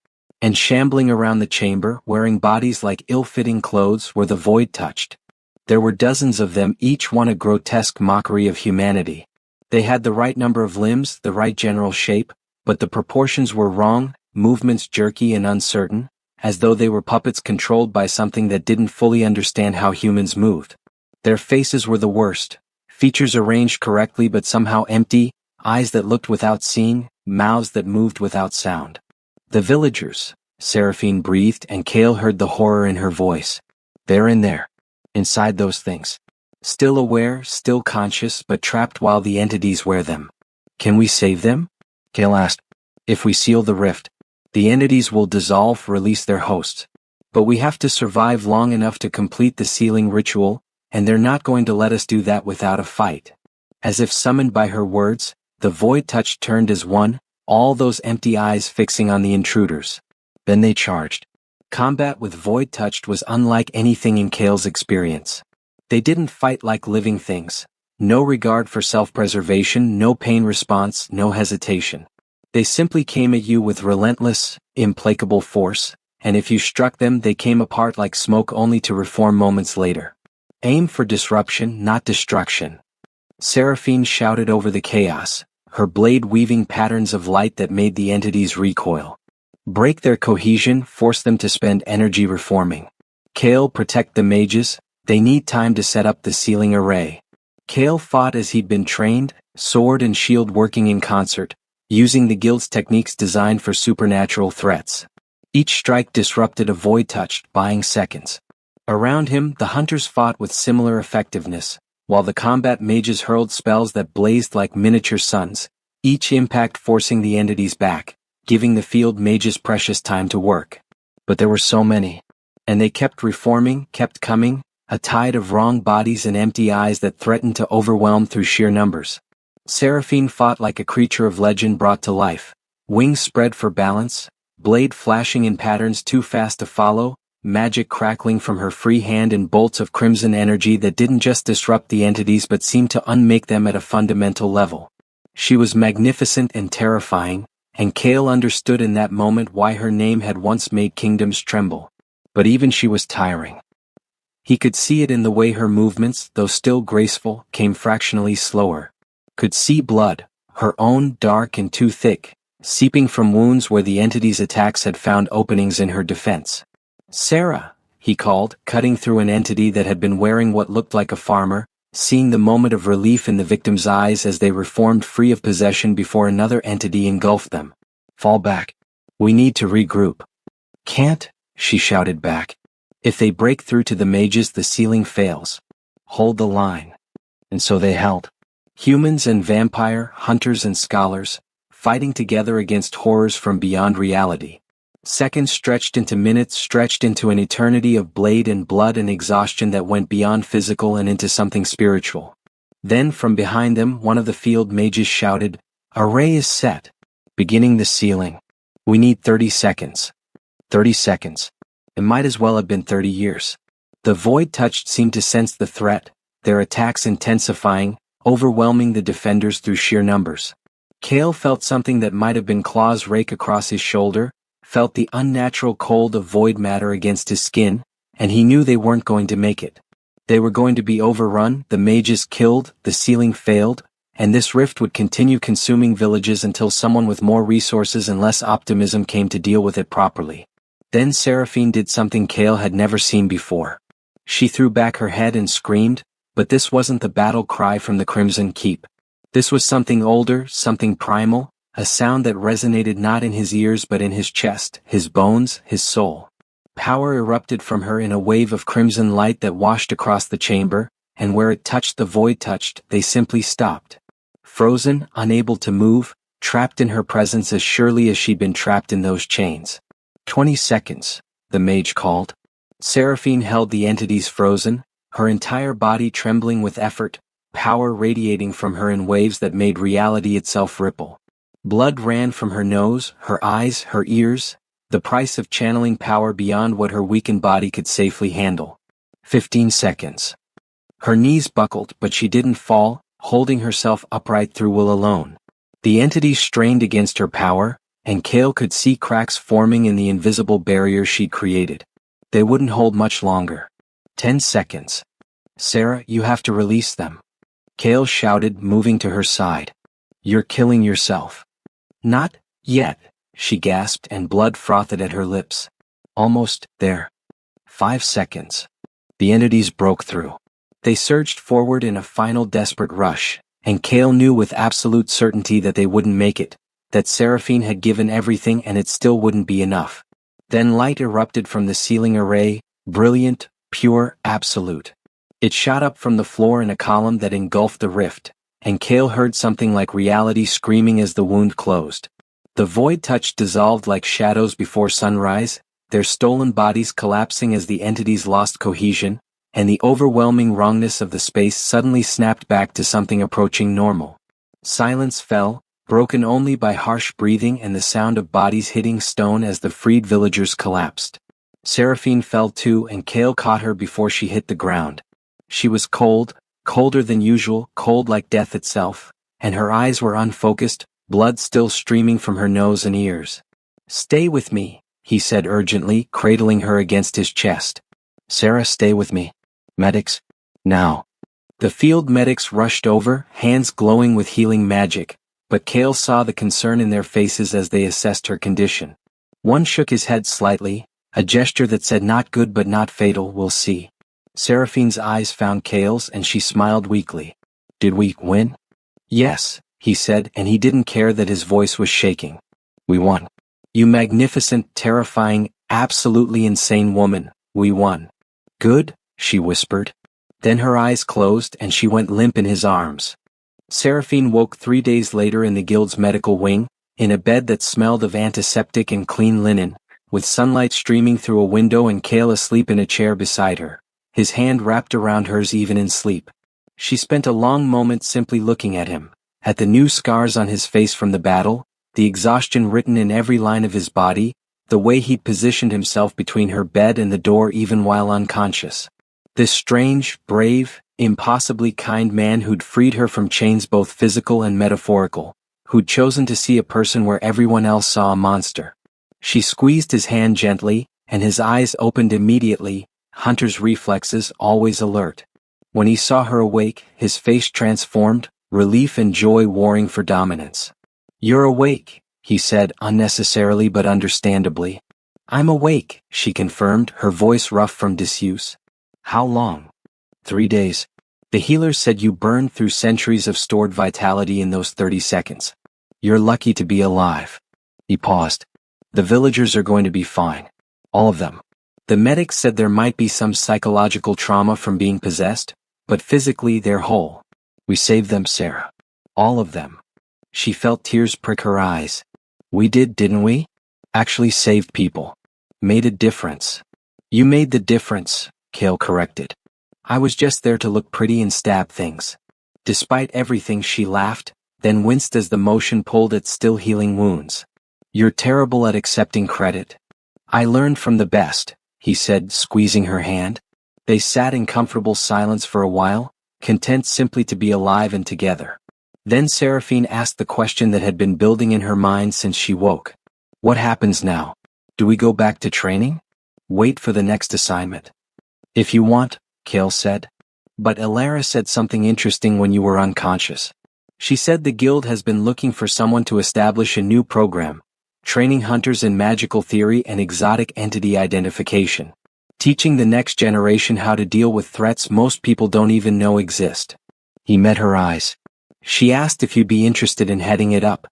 Speaker 1: And shambling around the chamber, wearing bodies like ill-fitting clothes, were the void touched. There were dozens of them, each one a grotesque mockery of humanity. They had the right number of limbs, the right general shape, but the proportions were wrong, movements jerky and uncertain, as though they were puppets controlled by something that didn't fully understand how humans moved. Their faces were the worst, features arranged correctly but somehow empty, eyes that looked without seeing, mouths that moved without sound. The villagers, Seraphine breathed and Kale heard the horror in her voice. They're in there. Inside those things. Still aware, still conscious, but trapped while the entities wear them. Can we save them? Kale asked. If we seal the rift, the entities will dissolve, release their hosts. But we have to survive long enough to complete the sealing ritual, and they're not going to let us do that without a fight. As if summoned by her words, the void touch turned as one, all those empty eyes fixing on the intruders. Then they charged. Combat with void touched was unlike anything in Kale's experience. They didn't fight like living things. No regard for self-preservation, no pain response, no hesitation. They simply came at you with relentless, implacable force, and if you struck them they came apart like smoke only to reform moments later. Aim for disruption, not destruction. Seraphine shouted over the chaos, her blade weaving patterns of light that made the entities recoil. Break their cohesion, force them to spend energy reforming. Kale, protect the mages, they need time to set up the sealing array. Kale fought as he'd been trained, sword and shield working in concert, using the guild's techniques designed for supernatural threats. Each strike disrupted a void touch, buying seconds. Around him, the hunters fought with similar effectiveness, while the combat mages hurled spells that blazed like miniature suns, each impact forcing the entities back, giving the field mages precious time to work. But there were so many. And they kept reforming, kept coming, a tide of wrong bodies and empty eyes that threatened to overwhelm through sheer numbers. Seraphine fought like a creature of legend brought to life, wings spread for balance, blade flashing in patterns too fast to follow, magic crackling from her free hand and bolts of crimson energy that didn't just disrupt the entities but seemed to unmake them at a fundamental level. She was magnificent and terrifying, and Kale understood in that moment why her name had once made kingdoms tremble. But even she was tiring. He could see it in the way her movements, though still graceful, came fractionally slower. Could see blood, her own dark and too thick, seeping from wounds where the entity's attacks had found openings in her defense. "Sarah," he called, cutting through an entity that had been wearing what looked like a farmer, seeing the moment of relief in the victim's eyes as they reformed free of possession before another entity engulfed them. "Fall back. We need to regroup." "Can't," she shouted back. "If they break through to the mages, the ceiling fails. Hold the line." And so they held. Humans and vampire, hunters and scholars, fighting together against horrors from beyond reality. Seconds stretched into minutes, stretched into an eternity of blade and blood and exhaustion that went beyond physical and into something spiritual. Then from behind them, one of the field mages shouted, "A ray is set. Beginning the ceiling. We need 30 seconds. 30 seconds. It might as well have been 30 years. The void touched seemed to sense the threat, their attacks intensifying, overwhelming the defenders through sheer numbers. Cale felt something that might have been claws rake across his shoulder, felt the unnatural cold of void matter against his skin, and he knew they weren't going to make it. They were going to be overrun, the mages killed, the ceiling failed, and this rift would continue consuming villages until someone with more resources and less optimism came to deal with it properly. Then Seraphine did something Cale had never seen before. She threw back her head and screamed, but this wasn't the battle cry from the Crimson Keep. This was something older, something primal, a sound that resonated not in his ears but in his chest, his bones, his soul. Power erupted from her in a wave of crimson light that washed across the chamber, and where it touched the void touched, they simply stopped. Frozen, unable to move, trapped in her presence as surely as she'd been trapped in those chains. 20 seconds, the mage called. Seraphine held the entities frozen, her entire body trembling with effort, power radiating from her in waves that made reality itself ripple. Blood ran from her nose, her eyes, her ears, the price of channeling power beyond what her weakened body could safely handle. 15 seconds. Her knees buckled, but she didn't fall, holding herself upright through will alone. The entities strained against her power, and Cale could see cracks forming in the invisible barrier she'd created. They wouldn't hold much longer. 10 seconds. "Sarah, you have to release them," Cale shouted, moving to her side. "You're killing yourself." "Not yet," she gasped, and blood frothed at her lips. "Almost there." 5 seconds. The entities broke through. They surged forward in a final desperate rush, and Cale knew with absolute certainty that they wouldn't make it, that Seraphine had given everything and it still wouldn't be enough. Then light erupted from the ceiling array, brilliant, pure, absolute. It shot up from the floor in a column that engulfed the rift, and Cale heard something like reality screaming as the wound closed. The void touch dissolved like shadows before sunrise, their stolen bodies collapsing as the entities lost cohesion, and the overwhelming wrongness of the space suddenly snapped back to something approaching normal. Silence fell, broken only by harsh breathing and the sound of bodies hitting stone as the freed villagers collapsed. Seraphine fell too, and Cale caught her before she hit the ground. She was cold, colder than usual, cold like death itself, and her eyes were unfocused, blood still streaming from her nose and ears. "Stay with me," he said urgently, cradling her against his chest. "Sarah, stay with me. Medics, now." The field medics rushed over, hands glowing with healing magic, but Cale saw the concern in their faces as they assessed her condition. One shook his head slightly, a gesture that said not good but not fatal, we'll see. Seraphine's eyes found Cale's and she smiled weakly. "Did we win?" "Yes," he said, and he didn't care that his voice was shaking. "We won. You magnificent, terrifying, absolutely insane woman, we won." "Good," she whispered. Then her eyes closed and she went limp in his arms. Seraphine woke 3 days later in the guild's medical wing, in a bed that smelled of antiseptic and clean linen, with sunlight streaming through a window and Cale asleep in a chair beside her, his hand wrapped around hers even in sleep. She spent a long moment simply looking at him, at the new scars on his face from the battle, the exhaustion written in every line of his body, the way he'd positioned himself between her bed and the door even while unconscious. This strange, brave, impossibly kind man who'd freed her from chains both physical and metaphorical, who'd chosen to see a person where everyone else saw a monster. She squeezed his hand gently, and his eyes opened immediately, hunter's reflexes always alert. When he saw her awake, his face transformed, relief and joy warring for dominance. "You're awake," he said unnecessarily but understandably. "I'm awake," she confirmed, her voice rough from disuse. "How long?" 3 days. The healer said you burned through centuries of stored vitality in those 30 seconds. You're lucky to be alive. He paused. The villagers are going to be fine. All of them. The medics said there might be some psychological trauma from being possessed, but physically they're whole. We saved them, Sarah. All of them. She felt tears prick her eyes. We did, didn't we? Actually saved people. Made a difference. You made the difference, Kale corrected. I was just there to look pretty and stab things. Despite everything, she laughed, then winced as the motion pulled at still healing wounds. You're terrible at accepting credit. I learned from the best, he said, squeezing her hand. They sat in comfortable silence for a while, content simply to be alive and together. Then Seraphine asked the question that had been building in her mind since she woke. What happens now? Do we go back to training? Wait for the next assignment. If you want, Kale said. But Elara said something interesting when you were unconscious. She said the guild has been looking for someone to establish a new program, training hunters in magical theory and exotic entity identification, teaching the next generation how to deal with threats most people don't even know exist. He met her eyes. She asked if you'd be interested in heading it up.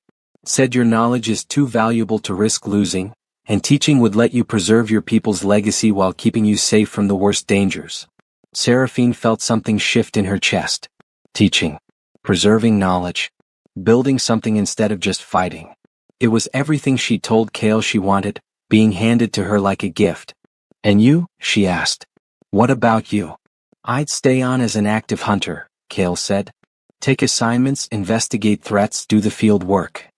Speaker 1: Said your knowledge is too valuable to risk losing, and teaching would let you preserve your people's legacy while keeping you safe from the worst dangers. Seraphine felt something shift in her chest. Teaching. Preserving knowledge. Building something instead of just fighting. It was everything she told Kale she wanted, being handed to her like a gift. And you? She asked. What about you? I'd stay on as an active hunter, Kale said. Take assignments, investigate threats, do the field work.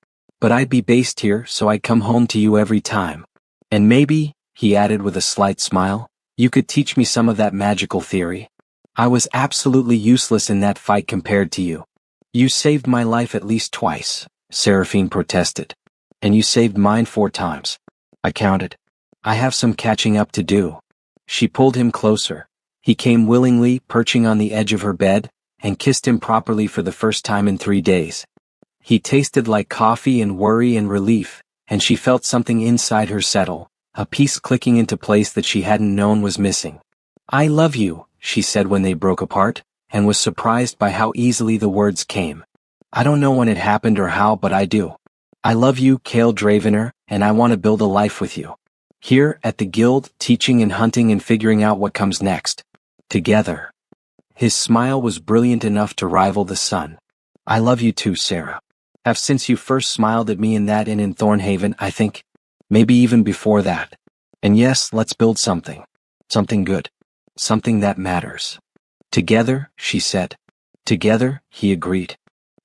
Speaker 1: But I'd be based here, so I'd come home to you every time. And maybe, he added with a slight smile, you could teach me some of that magical theory. I was absolutely useless in that fight compared to you. You saved my life at least twice, Seraphine protested. And you saved mine 4 times. I counted. I have some catching up to do. She pulled him closer. He came willingly, perching on the edge of her bed, and kissed him properly for the first time in 3 days. He tasted like coffee and worry and relief, and she felt something inside her settle, a piece clicking into place that she hadn't known was missing. I love you, she said when they broke apart, and was surprised by how easily the words came. I don't know when it happened or how, but I do. I love you, Kale Dravener, and I want to build a life with you. Here, at the guild, teaching and hunting and figuring out what comes next. Together. His smile was brilliant enough to rival the sun. I love you too, Sarah. Have since you first smiled at me in that inn in Thornhaven, I think. Maybe even before that. And yes, let's build something. Something good. Something that matters. Together, she said. Together, he agreed.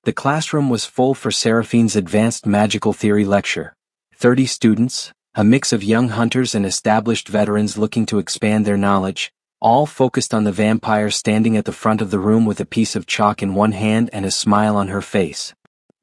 Speaker 1: The classroom was full for Seraphine's advanced magical theory lecture. 30 students, a mix of young hunters and established veterans looking to expand their knowledge, all focused on the vampire standing at the front of the room with a piece of chalk in one hand and a smile on her face.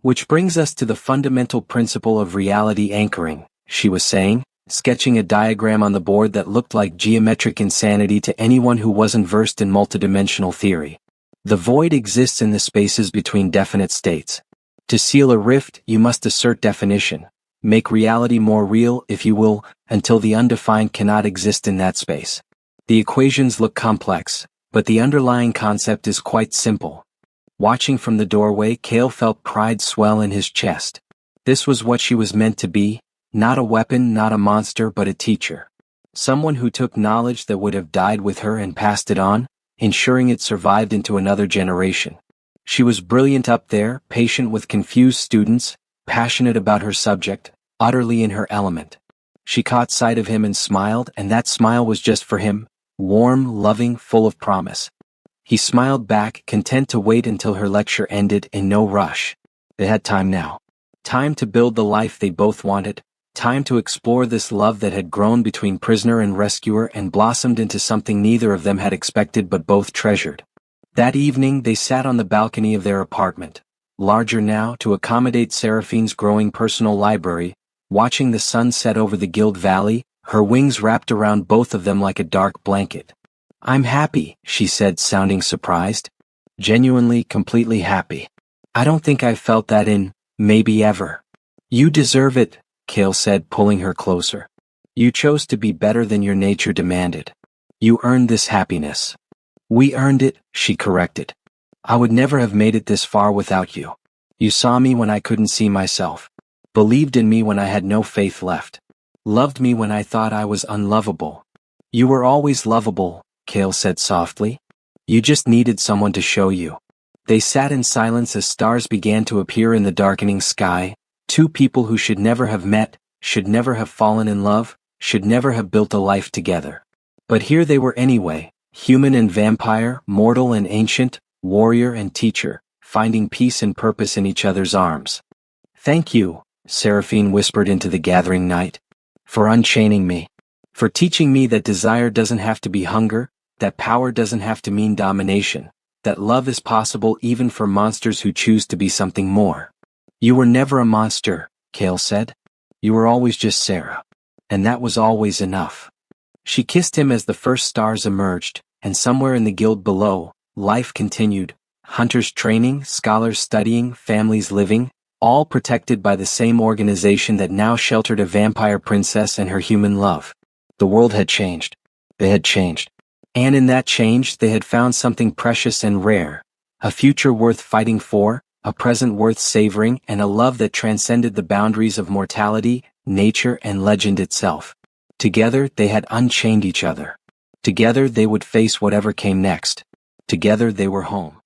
Speaker 1: Which brings us to the fundamental principle of reality anchoring, she was saying, sketching a diagram on the board that looked like geometric insanity to anyone who wasn't versed in multidimensional theory. The void exists in the spaces between definite states. To seal a rift, you must assert definition, make reality more real, if you will, until the undefined cannot exist in that space. The equations look complex, but the underlying concept is quite simple. Watching from the doorway, Kale felt pride swell in his chest. This was what she was meant to be, not a weapon, not a monster, but a teacher. Someone who took knowledge that would have died with her and passed it on, ensuring it survived into another generation. She was brilliant up there, patient with confused students, passionate about her subject, utterly in her element. She caught sight of him and smiled, and that smile was just for him, warm, loving, full of promise. He smiled back, content to wait until her lecture ended, in no rush. They had time now. Time to build the life they both wanted, time to explore this love that had grown between prisoner and rescuer and blossomed into something neither of them had expected but both treasured. That evening they sat on the balcony of their apartment, larger now to accommodate Seraphine's growing personal library, watching the sun set over the Guild Valley, her wings wrapped around both of them like a dark blanket. I'm happy, she said, sounding surprised. Genuinely, completely happy. I don't think I've felt that in, maybe ever. You deserve it, Kale said, pulling her closer. You chose to be better than your nature demanded. You earned this happiness. We earned it, she corrected. I would never have made it this far without you. You saw me when I couldn't see myself. Believed in me when I had no faith left. Loved me when I thought I was unlovable. You were always lovable, Kale said softly. You just needed someone to show you. They sat in silence as stars began to appear in the darkening sky, two people who should never have met, should never have fallen in love, should never have built a life together. But here they were anyway, human and vampire, mortal and ancient, warrior and teacher, finding peace and purpose in each other's arms. Thank you, Seraphine whispered into the gathering night, for unchaining me. For teaching me that desire doesn't have to be hunger, that power doesn't have to mean domination, that love is possible even for monsters who choose to be something more. You were never a monster, Kale said. You were always just Sarah. And that was always enough. She kissed him as the first stars emerged, and somewhere in the guild below, life continued, hunters training, scholars studying, families living, all protected by the same organization that now sheltered a vampire princess and her human love. The world had changed. They had changed. And in that change they had found something precious and rare, a future worth fighting for, a present worth savoring, and a love that transcended the boundaries of mortality, nature, and legend itself. Together they had unchained each other. Together they would face whatever came next. Together they were home.